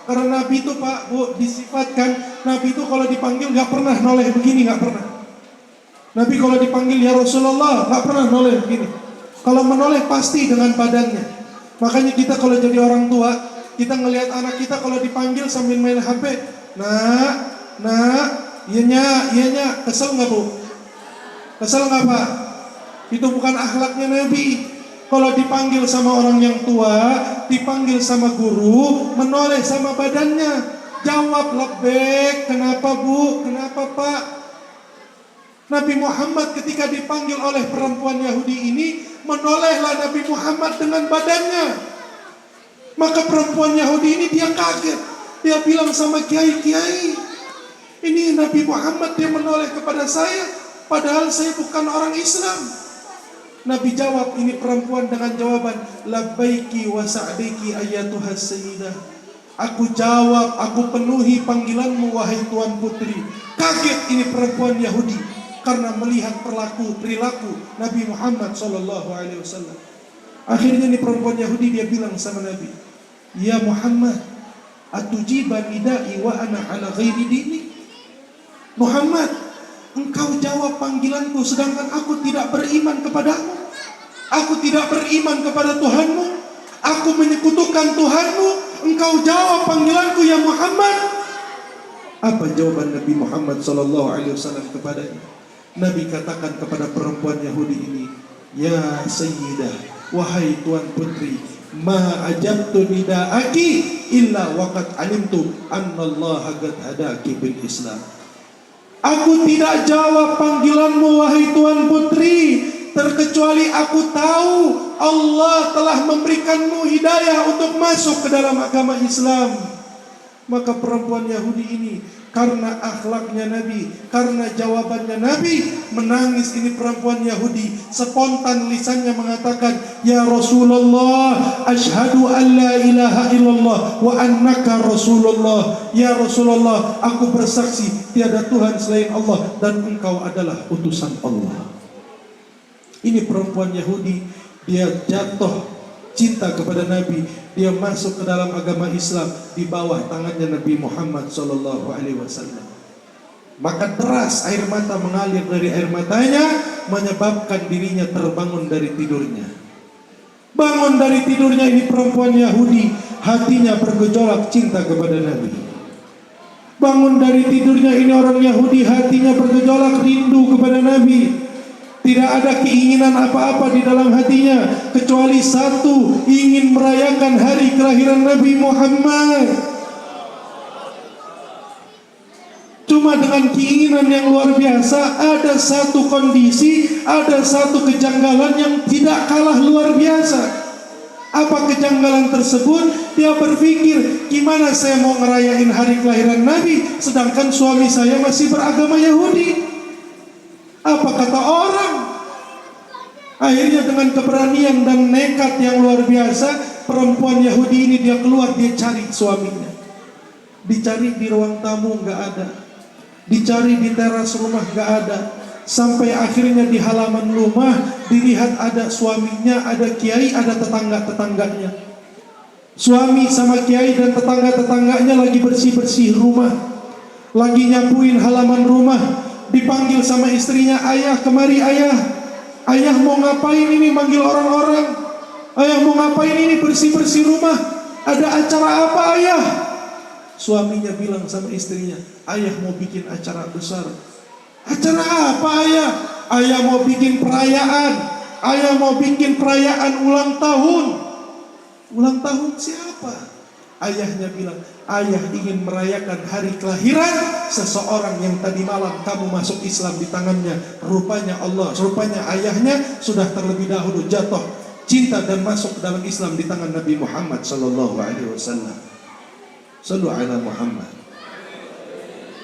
Karena Nabi itu Pak, Bu, disifatkan Nabi itu kalau dipanggil gak pernah noleh begini, gak pernah. Nabi kalau dipanggil ya Rasulullah gak pernah noleh begini. Kalau menoleh pasti dengan badannya. Makanya kita kalau jadi orang tua, kita ngelihat anak kita kalau dipanggil sambil main HP, Nak, iya kesel nggak Bu? Kesel nggak Pak? Itu bukan akhlaknya Nabi. Kalau dipanggil sama orang yang tua, dipanggil sama guru, menoleh sama badannya, jawab labbaik. Kenapa Bu? Kenapa Pak? Nabi Muhammad ketika dipanggil oleh perempuan Yahudi ini, menolehlah Nabi Muhammad dengan badannya. Maka perempuan Yahudi ini dia kaget. Dia bilang sama Kiai, "Kiai, ini Nabi Muhammad dia menoleh kepada saya, padahal saya bukan orang Islam." Nabi jawab ini perempuan dengan jawaban, "Labbaiki wa sa'diki ayatuhas sayyidah." Aku jawab, aku penuhi panggilanmu wahai tuan putri. Kaget ini perempuan Yahudi karena melihat perilaku Nabi Muhammad sallallahu alaihi wasallam. Akhirnya ini perempuan Yahudi dia bilang sama Nabi, "Ya Muhammad, atujiba nidai wa ana ala ghairi dini." Muhammad, engkau jawab panggilanku sedangkan aku tidak beriman kepadamu. Aku tidak beriman kepada Tuhanmu. Aku menyekutukan Tuhanmu. Engkau jawab panggilanku ya Muhammad. Apa jawaban Nabi Muhammad sallallahu alaihi wasallam kepadanya? Nabi katakan kepada perempuan Yahudi ini, "Ya Sayyidah, wahai tuan putri, ma ajabtu nida'aki illa waqad alimtu annallaha qad hadaki bil Islam." Aku tidak jawab panggilanmu wahai tuan putri, terkecuali aku tahu Allah telah memberikanmu hidayah untuk masuk ke dalam agama Islam. Maka perempuan Yahudi ini karena akhlaknya Nabi, karena jawabannya Nabi, menangis ini perempuan Yahudi. Spontan lisannya mengatakan, "Ya Rasulullah, asyhadu an la ilaha illallah wa annaka Rasulullah." Ya Rasulullah, aku bersaksi tiada Tuhan selain Allah dan engkau adalah utusan Allah. Ini perempuan Yahudi, dia jatuh cinta kepada Nabi, dia masuk ke dalam agama Islam di bawah tangannya Nabi Muhammad sallallahu alaihi wasallam. Maka deras air mata mengalir dari air matanya, menyebabkan dirinya terbangun dari tidurnya. Bangun dari tidurnya ini perempuan Yahudi, hatinya bergejolak cinta kepada Nabi. Bangun dari tidurnya ini orang Yahudi, hatinya bergejolak rindu kepada Nabi. Tidak ada keinginan apa-apa di dalam hatinya kecuali satu, ingin merayakan hari kelahiran Nabi Muhammad. Cuma dengan keinginan yang luar biasa, ada satu kondisi, ada satu kejanggalan yang tidak kalah luar biasa. Apa kejanggalan tersebut? Dia berpikir, gimana saya mau ngerayain hari kelahiran Nabi sedangkan suami saya masih beragama Yahudi? Apa kata orang? Akhirnya dengan keberanian dan nekat yang luar biasa, perempuan Yahudi ini dia keluar, dia cari suaminya. Dicari di ruang tamu nggak ada, dicari di teras rumah nggak ada, sampai akhirnya di halaman rumah dilihat ada suaminya, ada kiai, ada tetangga-tetangganya. Suami sama kiai dan tetangga-tetangganya lagi bersih-bersih rumah, lagi nyapuin halaman rumah. Dipanggil sama istrinya, ayah kemari ayah. Ayah mau ngapain ini manggil orang-orang? Ayah mau ngapain ini bersih-bersih rumah? Ada acara apa ayah? Suaminya bilang sama istrinya, ayah mau bikin acara besar. Acara apa ayah? Ayah mau bikin perayaan. Ayah mau bikin perayaan ulang tahun. Ulang tahun siapa? Ayahnya bilang, ayah ingin merayakan hari kelahiran seseorang yang tadi malam kamu masuk Islam di tangannya. Rupanya ayahnya sudah terlebih dahulu jatuh cinta dan masuk ke dalam Islam di tangan Nabi Muhammad sallallahu alaihi wasallam. Sallu ala Muhammad.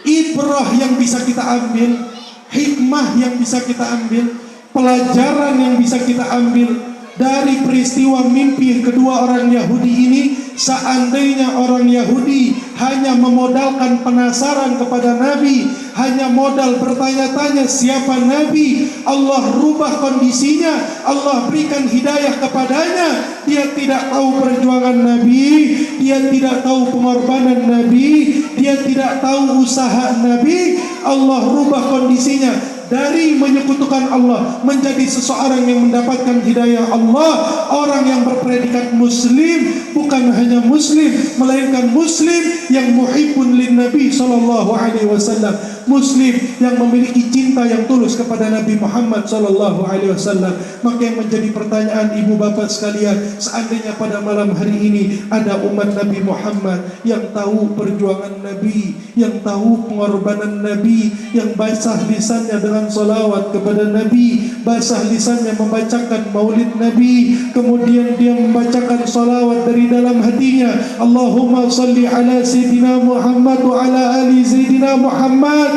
Ibrah yang bisa kita ambil, hikmah yang bisa kita ambil, pelajaran yang bisa kita ambil dari peristiwa mimpi kedua orang Yahudi ini. Seandainya orang Yahudi hanya memodalkan penasaran kepada Nabi, hanya modal bertanya-tanya siapa Nabi, Allah rubah kondisinya, Allah berikan hidayah kepadanya. Dia tidak tahu perjuangan Nabi, dia tidak tahu pengorbanan Nabi, dia tidak tahu usaha Nabi. Allah rubah kondisinya dari menyekutukan Allah menjadi seseorang yang mendapatkan hidayah Allah. Orang yang berpredikat muslim, bukan hanya muslim, melainkan muslim yang muhibbun lin Nabi sallallahu alaihi wasallam, muslim yang memiliki cinta yang tulus kepada Nabi Muhammad sallallahu alaihi wasallam. Maka yang menjadi pertanyaan ibu bapak sekalian, seandainya pada malam hari ini ada umat Nabi Muhammad yang tahu perjuangan Nabi, yang tahu pengorbanan Nabi, yang basah lisannya dengan salawat kepada Nabi, basah lisannya membacakan maulid Nabi, kemudian dia membacakan salawat dari dalam hatinya, Allahumma salli ala Sayyidina Muhammad wa ala ali Sayyidina Muhammad.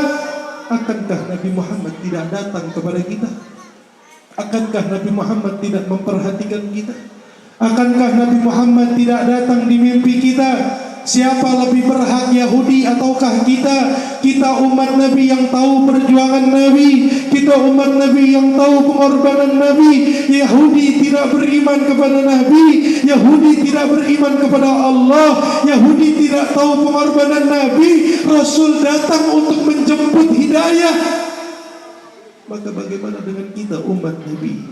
Akankah Nabi Muhammad tidak datang kepada kita? Akankah Nabi Muhammad tidak memperhatikan kita? Akankah Nabi Muhammad tidak datang di mimpi kita? Siapa lebih berhak, Yahudi ataukah kita? Kita umat Nabi yang tahu perjuangan Nabi, kita umat Nabi yang tahu pengorbanan Nabi. Yahudi tidak beriman kepada Nabi, Yahudi tidak beriman kepada Allah, Yahudi tidak tahu pengorbanan Nabi. Rasul datang untuk menjemput hidayah. Maka bagaimana dengan kita umat Nabi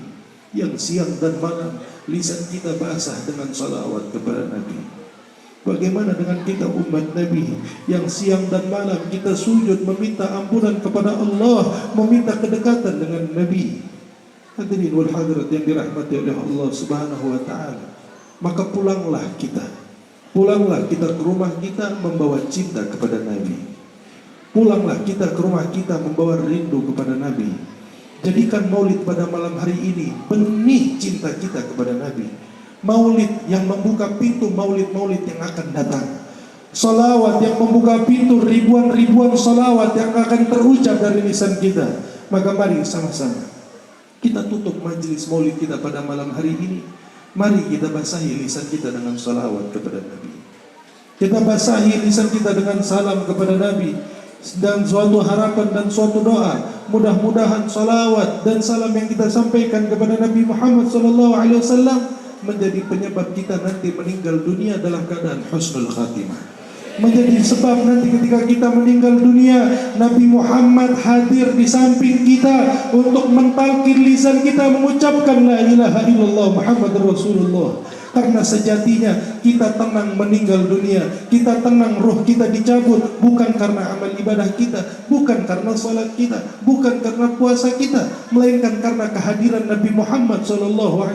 yang siang dan malam lisan kita basah dengan salawat kepada Nabi? Bagaimana dengan kita umat Nabi yang siang dan malam kita sujud meminta ampunan kepada Allah, meminta kedekatan dengan Nabi? Hadirin wal hadirat yang dirahmati oleh Allah Subhanahu wa taala. Maka pulanglah kita ke rumah kita membawa cinta kepada Nabi. Pulanglah kita ke rumah kita membawa rindu kepada Nabi. Jadikan maulid pada malam hari ini benih cinta kita kepada Nabi. Maulid yang membuka pintu maulid-maulid yang akan datang. Salawat yang membuka pintu ribuan-ribuan salawat yang akan terucap dari lisan kita. Maka mari sama-sama kita tutup majelis maulid kita pada malam hari ini. Mari kita basahi lisan kita dengan salawat kepada Nabi. Kita basahi lisan kita dengan salam kepada Nabi, dan suatu harapan dan suatu doa. Mudah-mudahan salawat dan salam yang kita sampaikan kepada Nabi Muhammad sallallahu alaihi wasallam menjadi penyebab kita nanti meninggal dunia dalam keadaan husnul khatimah. Menjadi sebab nanti ketika kita meninggal dunia, Nabi Muhammad hadir di samping kita untuk mentalkin lisan kita mengucapkan la ilaha illallah Muhammadur Rasulullah. Karena sejatinya kita tenang meninggal dunia, kita tenang roh kita dicabut, bukan karena amal ibadah kita, bukan karena salat kita, bukan karena puasa kita, melainkan karena kehadiran Nabi Muhammad SAW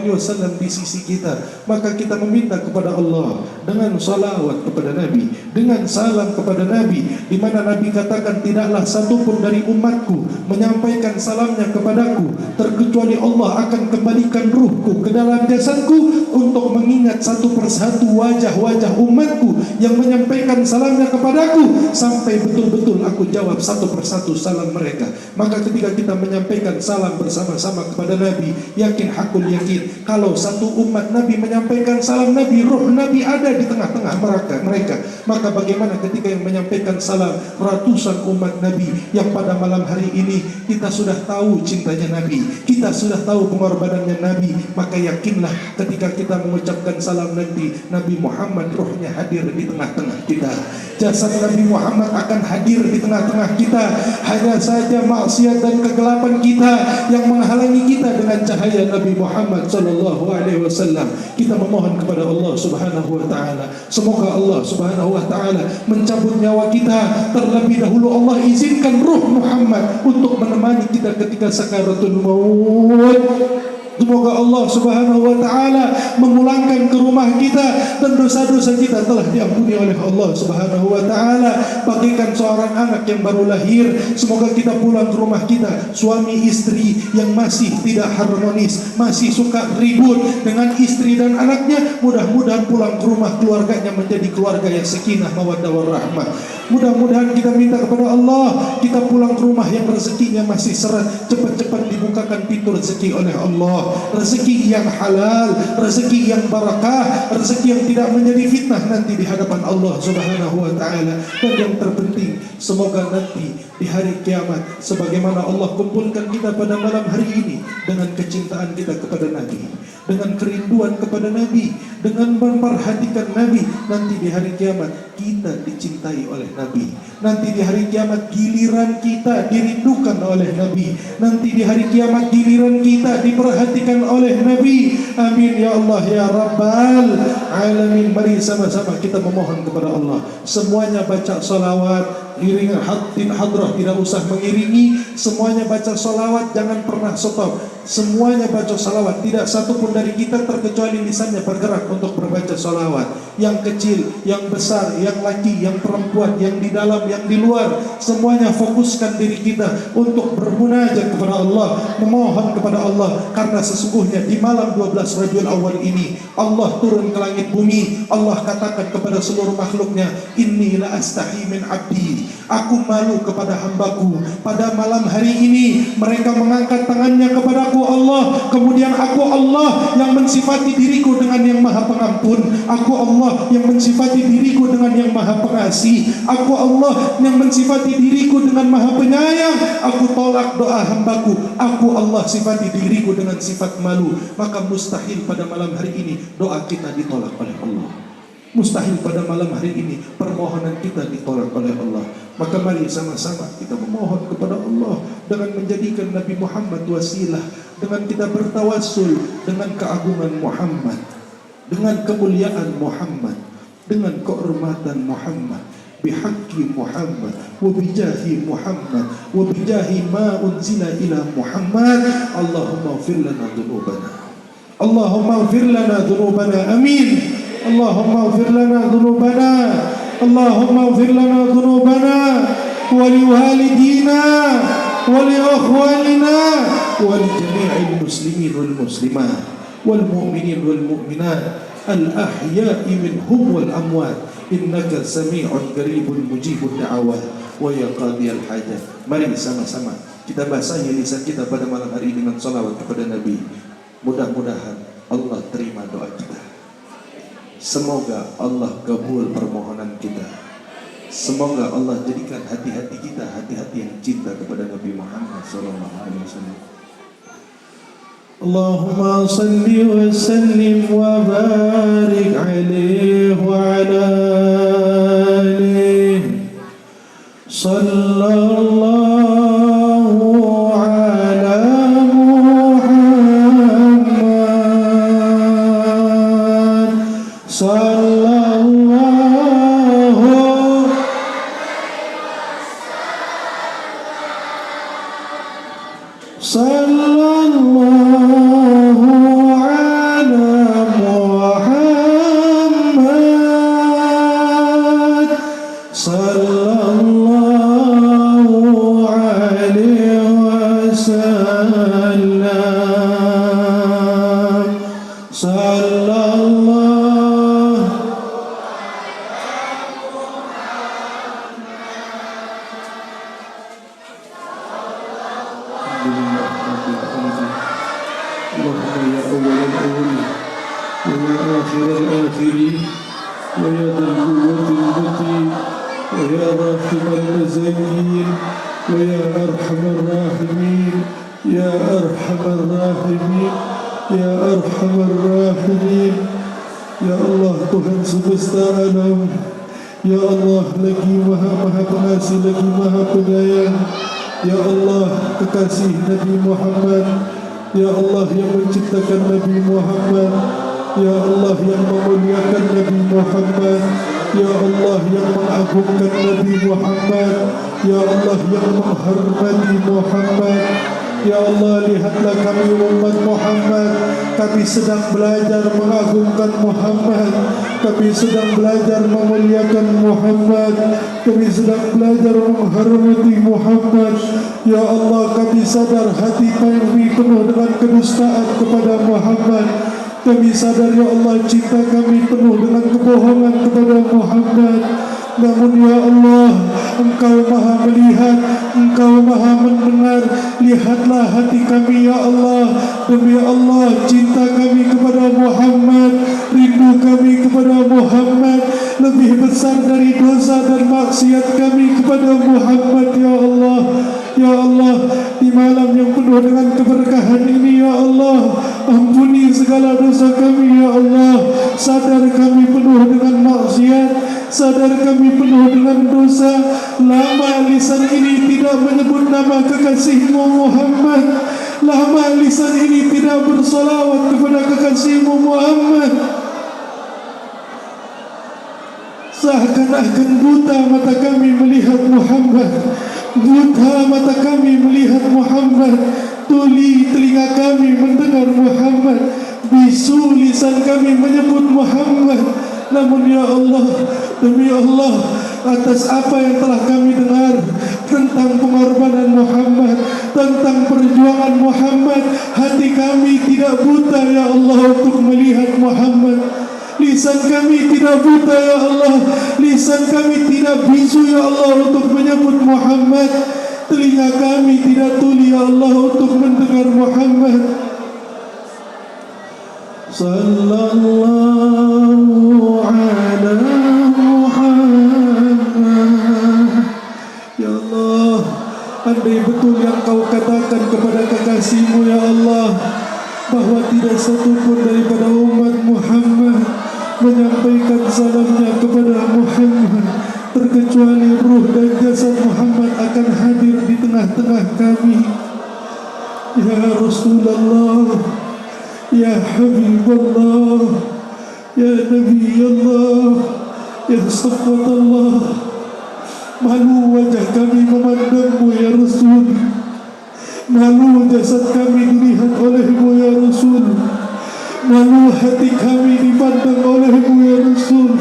di sisi kita. Maka kita meminta kepada Allah dengan salawat kepada Nabi, dengan salam kepada Nabi, di mana Nabi katakan tidaklah satupun dari umatku menyampaikan salamnya kepadaku terkecuali Allah akan kembalikan ruhku ke dalam jasadku untuk mengingat satu persatu wajah-wajah umatku yang menyampaikan salamnya kepadaku sampai betul-betul aku jawab satu persatu salam mereka. Maka ketika kita menyampaikan salam bersama-sama kepada Nabi, yakin hakul yakin kalau satu umat Nabi menyampaikan salam Nabi, roh Nabi ada di tengah-tengah mereka. Maka bagaimana ketika yang menyampaikan salam ratusan umat Nabi yang pada malam hari ini kita sudah tahu cintanya Nabi, kita sudah tahu pengorbanannya Nabi, maka yakinlah ketika kita mengucapkan salam nanti, Nabi Muhammad rohnya hadir di tengah-tengah kita. Jasad Nabi Muhammad akan hadir di tengah-tengah kita. Hanya saja maksiat dan kegelapan kita yang menghalangi kita dengan cahaya Nabi Muhammad SAW. Kita memohon kepada Allah Subhanahu wa taala, semoga Allah Subhanahu wa taala mencabut nyawa kita. Terlebih dahulu Allah izinkan ruh Muhammad untuk menemani kita ketika sakaratul maut. Semoga Allah Subhanahu wa taala memulangkan ke rumah kita dan dosa-dosa kita telah diampuni oleh Allah Subhanahu wa taala. Bagaikan seorang anak yang baru lahir, semoga kita pulang ke rumah kita suami istri yang masih tidak harmonis, masih suka ribut dengan istri dan anaknya. Mudah-mudahan pulang ke rumah keluarganya menjadi keluarga yang sakinah mawaddah warahmah. Mudah-mudahan kita minta kepada Allah, kita pulang ke rumah yang rezekinya masih seret, cepat-cepat dibukakan pintu rezeki oleh Allah. Rezeki yang halal, rezeki yang barakah, rezeki yang tidak menjadi fitnah nanti di hadapan Allah Subhanahu wa taala. Dan yang terpenting, semoga nanti di hari kiamat sebagaimana Allah kumpulkan kita pada malam hari ini dengan kecintaan kita kepada Nabi, dengan kerinduan kepada Nabi, dengan memperhatikan Nabi, nanti di hari kiamat kita dicintai oleh Nabi. Nanti di hari kiamat giliran kita dirindukan oleh Nabi. Nanti di hari kiamat giliran kita diperhatikan oleh Nabi. Amin ya Allah ya Rabbal Alamin. Mari sama-sama kita memohon kepada Allah. Semuanya baca salawat, iringan hatin hadrah tidak usah mengiringi. Semuanya baca salawat, jangan pernah stop. Semuanya baca salawat. Tidak satu pun dari kita terkecuali lisannya bergerak untuk berbaca salawat. Yang kecil, yang besar, yang laki, yang perempuan, yang di dalam, yang di luar, semuanya fokuskan diri kita untuk bermunajat kepada Allah, memohon kepada Allah. Karena sesungguhnya di malam 12 Rabiul Awal ini Allah turun ke langit bumi. Allah katakan kepada seluruh makhluknya, inni la astahi min abdi, aku malu kepada hambaku. Pada malam hari ini mereka mengangkat tangannya kepadaku Allah, kemudian aku Allah yang mensifati diriku dengan yang maha pengampun, aku Allah yang mensifati diriku dengan yang maha pengasih, aku Allah yang mensifati diriku dengan maha penyayang. Aku tolak doa hambaku, aku Allah sifati diriku dengan sifat malu. Maka mustahil pada malam hari ini doa kita ditolak oleh Allah. Mustahil pada malam hari ini permohonan kita ditolak oleh Allah. Maka mari sama-sama kita memohon kepada Allah dengan menjadikan Nabi Muhammad wasilah, dengan kita bertawassul dengan keagungan Muhammad, dengan kemuliaan Muhammad, dengan kehormatan Muhammad, bihaqqi Muhammad wa bijahi Muhammad wa bijahi ma unzila ila Muhammad. Allahumma ighfir lana dhunubana, Allahumma ighfir lana dhunubana, amin. Allahumma ighfir lana dhunubana, Allahumma ighfir lana dhunubana wa liwalidina wa li akhwalina wa li jami'il muslimin wal muslimat wal mu'minin wal mu'minat al ahya'i minhum wal amwat innaka sami'un qaribun mujibud da'awat wa ya qadiyal hajat. Mari sama-sama kita basahi lisan kita pada malam hari ini dengan salawat kepada Nabi. Mudah-mudahan Allah terima doa kita. Semoga Allah kabul permohonan kita. Semoga Allah jadikan hati-hati kita hati-hati yang cinta kepada Nabi Muhammad SAW. اللهم صل وسلم وبارك عليه وعلى آله صلى الله على محمد صلى الله صلى الله على محمد صلى الله عليه وسلم صلى الله اللهم يا أول الأولين ويا آخر الآخرين ويا ذا القوة المتين ويا راحم المساكين ويا أرحم الراحمين يا أرحم الراحمين يا أرحم الراحمين Ya Allah Tuhan semesta alam, Ya Allah lagi maha pengasih lagi maha penyayang, Ya Allah kekasih Nabi Muhammad, Ya Allah yang menciptakan Nabi Muhammad, Ya Allah yang memuliakan Nabi Muhammad, Ya Allah yang mengagungkan Nabi Muhammad, Ya Allah yang menghormati Muhammad. Ya Allah, lihatlah kami umat Muhammad, kami sedang belajar mengagungkan Muhammad, kami sedang belajar memuliakan Muhammad, kami sedang belajar menghormati Muhammad. Ya Allah, kami sadar hati kami penuh dengan kedustaan kepada Muhammad. Kami sadar ya Allah, cinta kami penuh dengan kebohongan kepada Muhammad. Namun ya Allah, Engkau maha melihat, Engkau maha mendengar. Lihatlah hati kami ya Allah. Demi Allah, cinta kami kepada Muhammad, rindu kami kepada Muhammad lebih besar dari dosa dan maksiat kami kepada Muhammad ya Allah. Ya Allah, di malam yang penuh dengan keberkahan ini ya Allah, ampuni segala dosa kami ya Allah. Sadar kami penuh dengan maksiat, sadar kami penuh dengan dosa. Lama lisan ini tidak menyebut nama kekasihmu Muhammad, lama lisan ini tidak bersolawat kepada kekasihmu Muhammad. Seakan-akan buta mata kami melihat Muhammad, buta mata kami melihat Muhammad, tuli telinga kami mendengar Muhammad, bisu lisan kami menyebut Muhammad. Namun ya Allah, demi Allah, atas apa yang telah kami dengar tentang pengorbanan Muhammad, tentang perjuangan Muhammad, hati kami tidak buta ya Allah untuk melihat Muhammad. Lisan kami tidak buta ya Allah, lisan kami tidak bisu ya Allah untuk menyebut Muhammad. Telinga kami tidak tuli ya Allah untuk mendengar Muhammad. Sallallahu ala Muhammad. Ya Allah, andai betul yang kau katakan kepada kekasihmu ya Allah, bahwa tidak satu pun daripada umat Muhammad menyampaikan salamnya kepada Muhammad, terkecuali ruh dan jasad Muhammad akan hadir di tengah-tengah kami. Ya Rasulullah, Ya Habibullah, Ya Nabi Allah, Ya Safwatullah, malu wajah kami memandangmu ya Rasul, malu jasad kami dilihat olehmu ya Rasul, malu hati kami dipandang olehmu ya Rasul.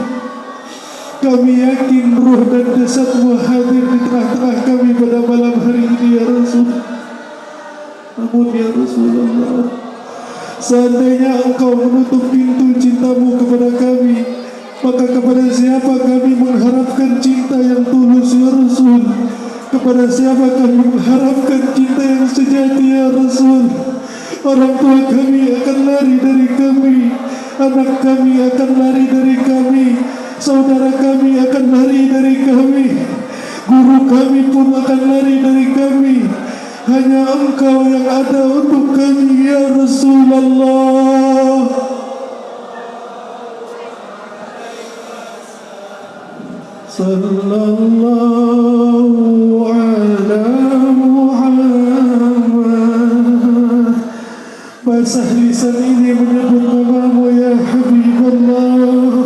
Kami yakin ruh dan jasadmu hadir di tengah-tengah kami pada malam hari ini ya Rasul. Namun ya Rasulullah, seandainya engkau menutup pintu cintamu kepada kami, maka kepada siapa kami mengharapkan cinta yang tulus ya Rasul? Kepada siapa kami mengharapkan cinta yang sejati ya Rasul? Orang tua kami akan lari dari kami, anak kami akan lari dari kami, saudara kami akan lari dari kami, guru kami pun akan lari dari kami. hanya Engkau yang ada untuk kami ya Rasulullah. Sallallahu ala Muhammad. Basah lisan ini menyebut namamu ya Habibullah.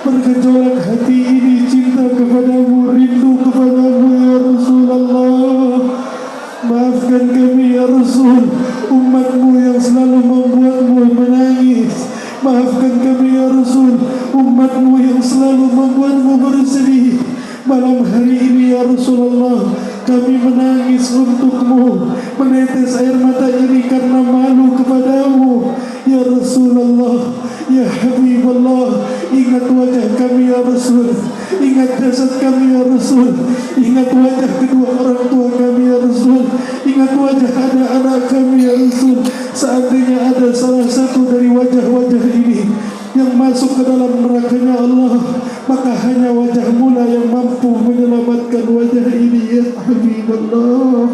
Bergejolak hati ini cinta kepadamu, rindu kepadamu ya Rasulullah. Maafkan kami ya Rasul, umatmu yang selalu membuatmu menangis. Maafkan kami ya Rasul, umatmu yang selalu membuatmu bersedih. Malam hari ini ya Rasulullah, kami menangis untukmu, menetes air mata ini karena malu kepadamu ya Rasulullah. Ya Habibullah, ingat wajah kami ya Rasul, ingat jasad kami ya Rasul, ingat wajah kedua orang tua kami ya Rasul, ingat wajah anak-anak kami ya Rasul. Seandainya ada salah satu dari wajah-wajah ini yang masuk ke dalam nerakanya Allah, maka hanya wajahmu lah yang mampu menyelamatkan wajah ini ya Habibullah.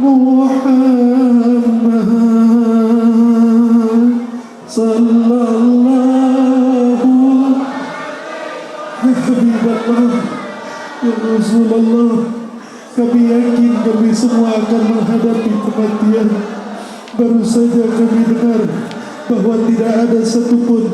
Muhammad sallallahu Habibullah ya Rasulullah. Kami yakin kami semua akan menghadapi kematian. Baru saja kami dengar bahwa tidak ada satupun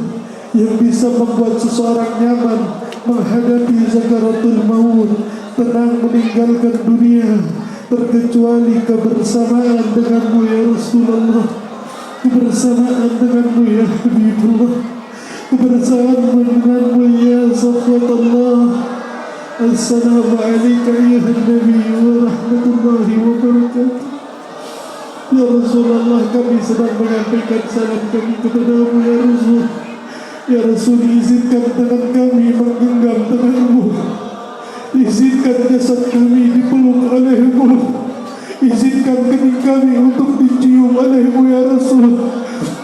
yang bisa membuat seseorang nyaman menghadapi zakaratul maut, tenang meninggalkan dunia, terkecuali kebersamaan denganmu ya Rasulullah, kebersamaan denganmu ya Habibullah, kebersamaan denganmu ya Safwatullah. Assalamualaikum ya Nabi wa rahmatullahi wa barakatuh. Ya Rasulullah, kami sedang menyampaikan salam kami kepadamu ya Rasul. Ya Rasul, izinkan tangan kami menggenggam tanganmu, izinkan jasad kami dipeluk olehmu, izinkan kening kami untuk dicium olehmu ya Rasul.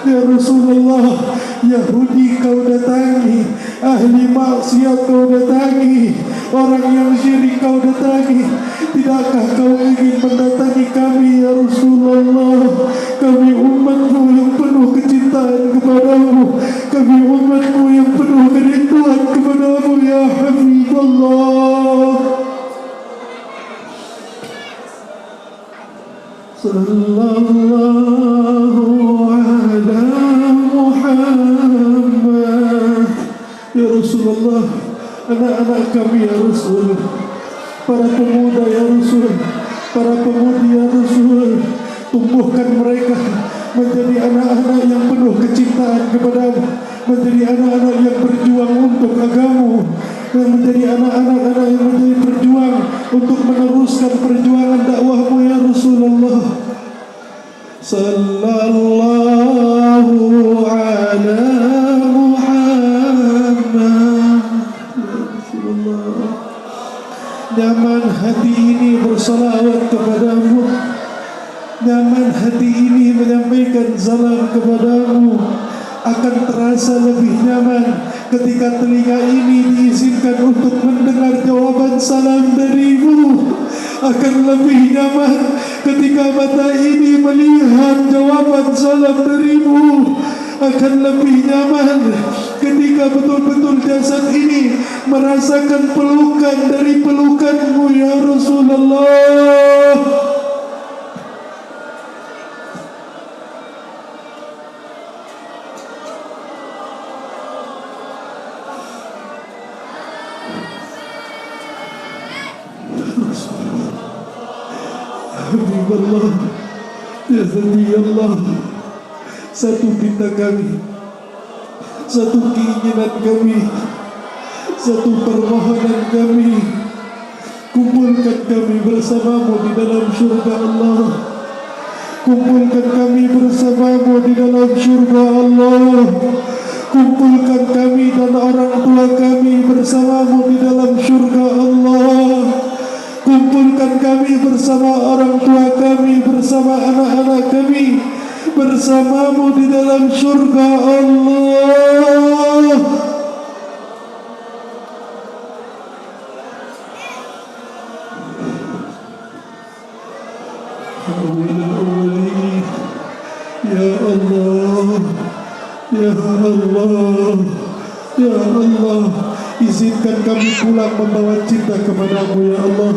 Ya Rasulullah, Yahudi kau datangi, ahli maksiat kau datangi, orang yang syirik kau datangi. Tidakkah kau ingin mendatangi kami ya Rasulullah? Kami umatmu yang penuh kecintaan kepadamu, kami umatmu yang penuh kerinduan kepadamu ya Habibullah. Sallallahu ala Muhammad. Ya Rasulullah, anak-anak kami ya Rasul, para pemuda ya Rasul, para pemudi ya Rasul, tumbuhkan mereka menjadi anak-anak yang penuh kecintaan kepadamu, menjadi anak-anak yang berjuang untuk agamamu, yang menjadi anak-anak yang menjadi berjuang untuk meneruskan perjuangan dakwahmu ya Rasulullah. Sallallahu ala Muhammad. Ya Rasulullah, nyaman hati ini bersalawat kepadamu, nyaman hati ini menyampaikan salam kepadamu. Akan terasa lebih nyaman ketika telinga ini diizinkan untuk mendengar jawaban salam darimu. Akan lebih nyaman ketika mata ini melihat jawaban salam darimu. Akan lebih nyaman ketika betul-betul jasad ini merasakan pelukan dari pelukanmu ya Rasulullah. Habibullah, ya Allah, satu pinta kami, satu keinginan kami, satu permohonan kami, kumpulkan kami bersamamu di dalam syurga Allah. Kumpulkan kami bersamamu di dalam syurga Allah. Kumpulkan kami dan orang tua kami bersamamu di dalam syurga Allah. Kumpulkan kami bersama orang tua kami, bersama anak-anak kami, bersamamu di dalam syurga Allah. أول الأولين يا الله ya Allah ya Allah, izinkan kami pulang membawa cinta kepadamu ya Allah.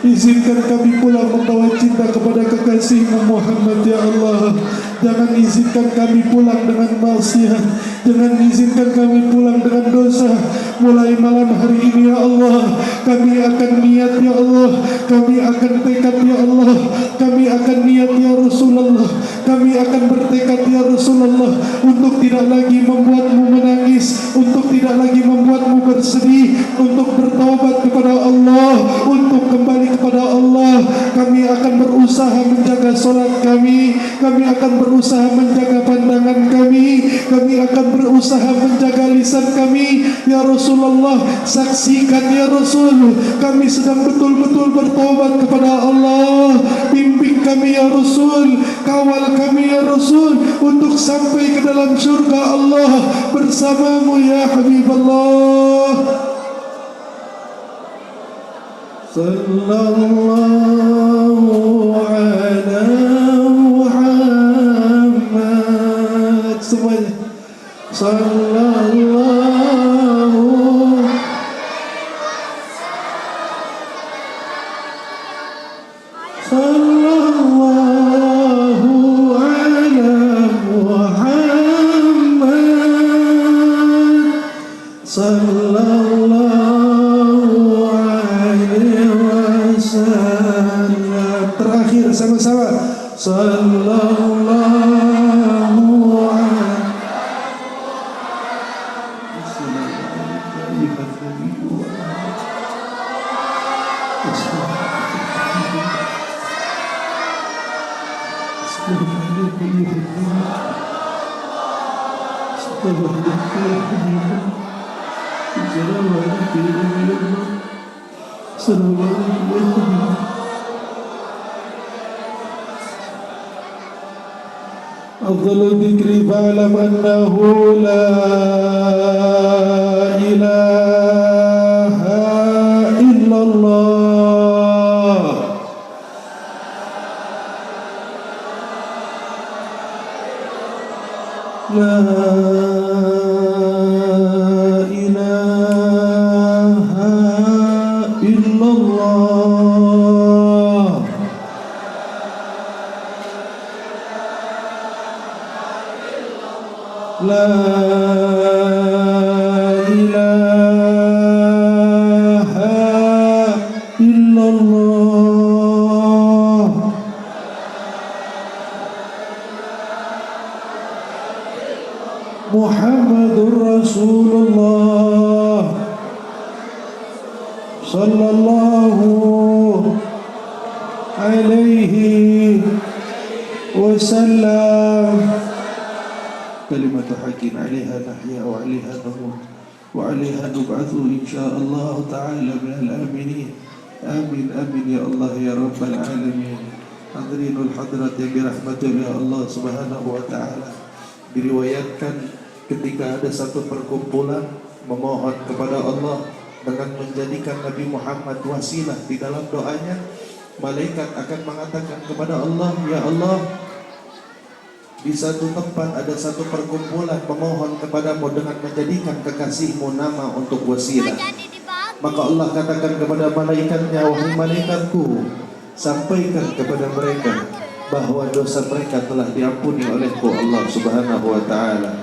Izinkan kami pulang membawa cinta kepada kekasihmu Muhammad ya Allah. Jangan izinkan kami pulang dengan maksiat. Jangan izinkan kami pulang dengan dosa. Mulai malam hari ini ya Allah, kami akan niat ya Allah, kami akan tekad ya Allah, kami akan niat ya Rasulullah, kami akan bertekad ya Rasulullah untuk tidak lagi membuatmu menangis, untuk tidak lagi membuatmu bersedih, untuk bertaubat kepada Allah, untuk kembali kepada Allah. Kami akan berusaha menjaga solat kami akan berusaha menjaga pandangan kami akan berusaha menjaga lisan kami ya Rasulullah. Saksikan ya Rasul, kami sedang betul-betul bertaubat kepada Allah. Bimbing kami ya Rasul, kawal kami ya Rasul untuk sampai ke dalam surga Allah bersamamu ya Habiballah. Sallallahu ala Muhammad. Semuanya sallallahu ala Muhammad sallallahu alaihi wasallam. Terakhir sama-sama sallallahu أفضل الذكر فاعلم أنه لا إله إلا الله. لا إله إلا الله. لا إله إلا الله. محمد رسول الله صلى الله عليه وسلم. كلمة حق عليها نحيا وعليها نموت وعليها نبعث إن شاء الله تعالى من الآمنين. آمين آمين يا الله يا رب العالمين. حاضرين الحضرات yang dirahmati oleh Allah Subhanahu wa taala. Diriwayatkan ketika ada satu perkumpulan memohon kepada Allah dengan menjadikan Nabi Muhammad wasilah di dalam doanya, malaikat akan mengatakan kepada Allah, ya Allah, di satu tempat ada satu perkumpulan memohon kepadamu dengan menjadikan kekasihmu nama untuk wasilah. Maka Allah katakan kepada malaikatnya, wahai malaikatku, sampaikan kepada mereka bahwa dosa mereka telah diampuni olehku Allah Subhanahu wa taala.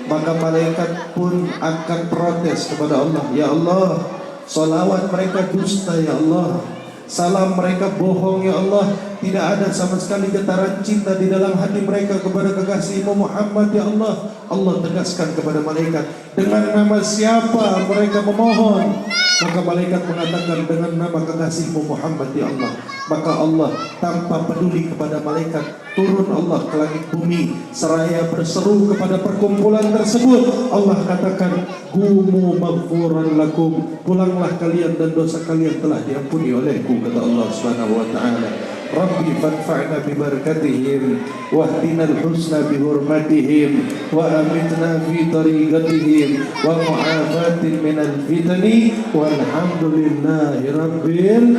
Maka malaikat pun akan protes kepada Allah, ya Allah, salawat mereka dusta ya Allah, salam mereka bohong ya Allah, tidak ada sama sekali getaran cinta di dalam hati mereka kepada kekasihmu Muhammad ya Allah. Allah tegaskan kepada malaikat, dengan nama siapa mereka memohon? Maka malaikat mengatakan, dengan nama kekasihmu Muhammad ya Allah. Maka Allah tanpa peduli kepada malaikat turun Allah ke langit bumi seraya berseru kepada perkumpulan tersebut. Allah katakan, Gumu maghfuran lakum, pulanglah kalian dan dosa kalian telah diampuni olehku, kata Allah Subhanahu wa taala. Rabbi fanfa'na bi barakatihim wahdina al-husna bi hurmatihim wa amitna fi tariqatihim wa mu'afatin min al-fitani walhamdulillahi rabbil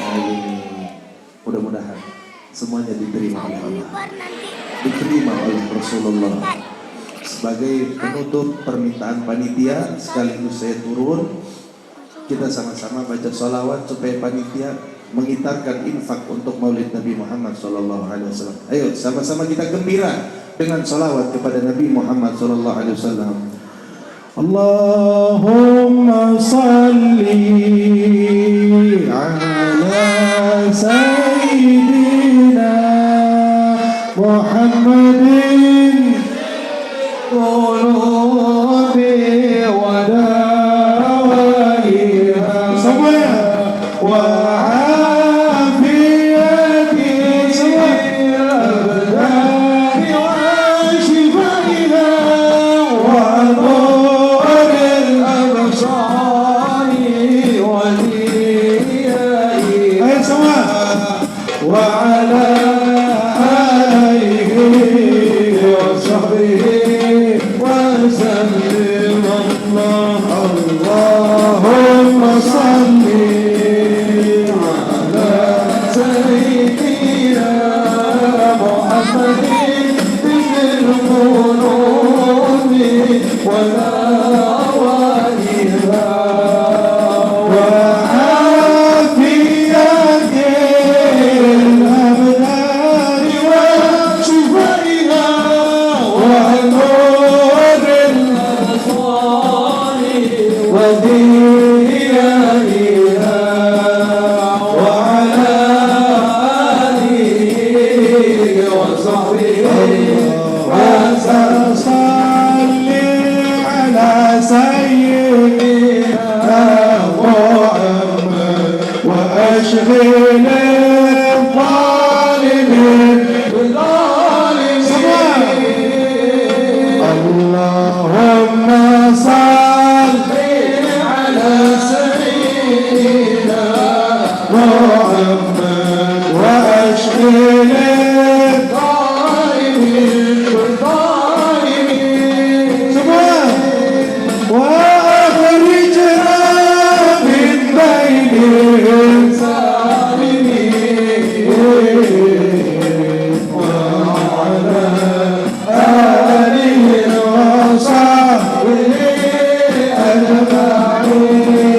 alamin. Mudah-mudahan semuanya diterima oleh Allah, diterima oleh Rasulullah. Sebagai penutup permintaan panitia, sekaligus saya turun, kita sama-sama baca sholawat supaya panitia mengitarkan infak untuk Maulid Nabi Muhammad SAW. Ayo sama-sama kita gembira dengan sholawat kepada Nabi Muhammad SAW. Allahumma salli ala Sayyidina Muhammadin qulubi wa dawaiha wa afiyati al-abdani wa shifaiha wa nuril absari wa diyaiha. Ayo semua. Wa ala alihi wa sahbihi wa sallim. Allahumma salli ala sayyidina Muhammadin bil qulubi wa dawaiha wa afiyati al-abdani wa shifaiha wa nuril absari wa diyaiha wa ala alihi wa sahbihi wa salli ala sayyidina Muhammad wa ashghil الظالمين بالظالمين. اللهم صل على سيدنا محمد واشغل الظالمين بالظالمين واخرجنا من بينهم سالمين وعلى آله وصحبه أجمعين.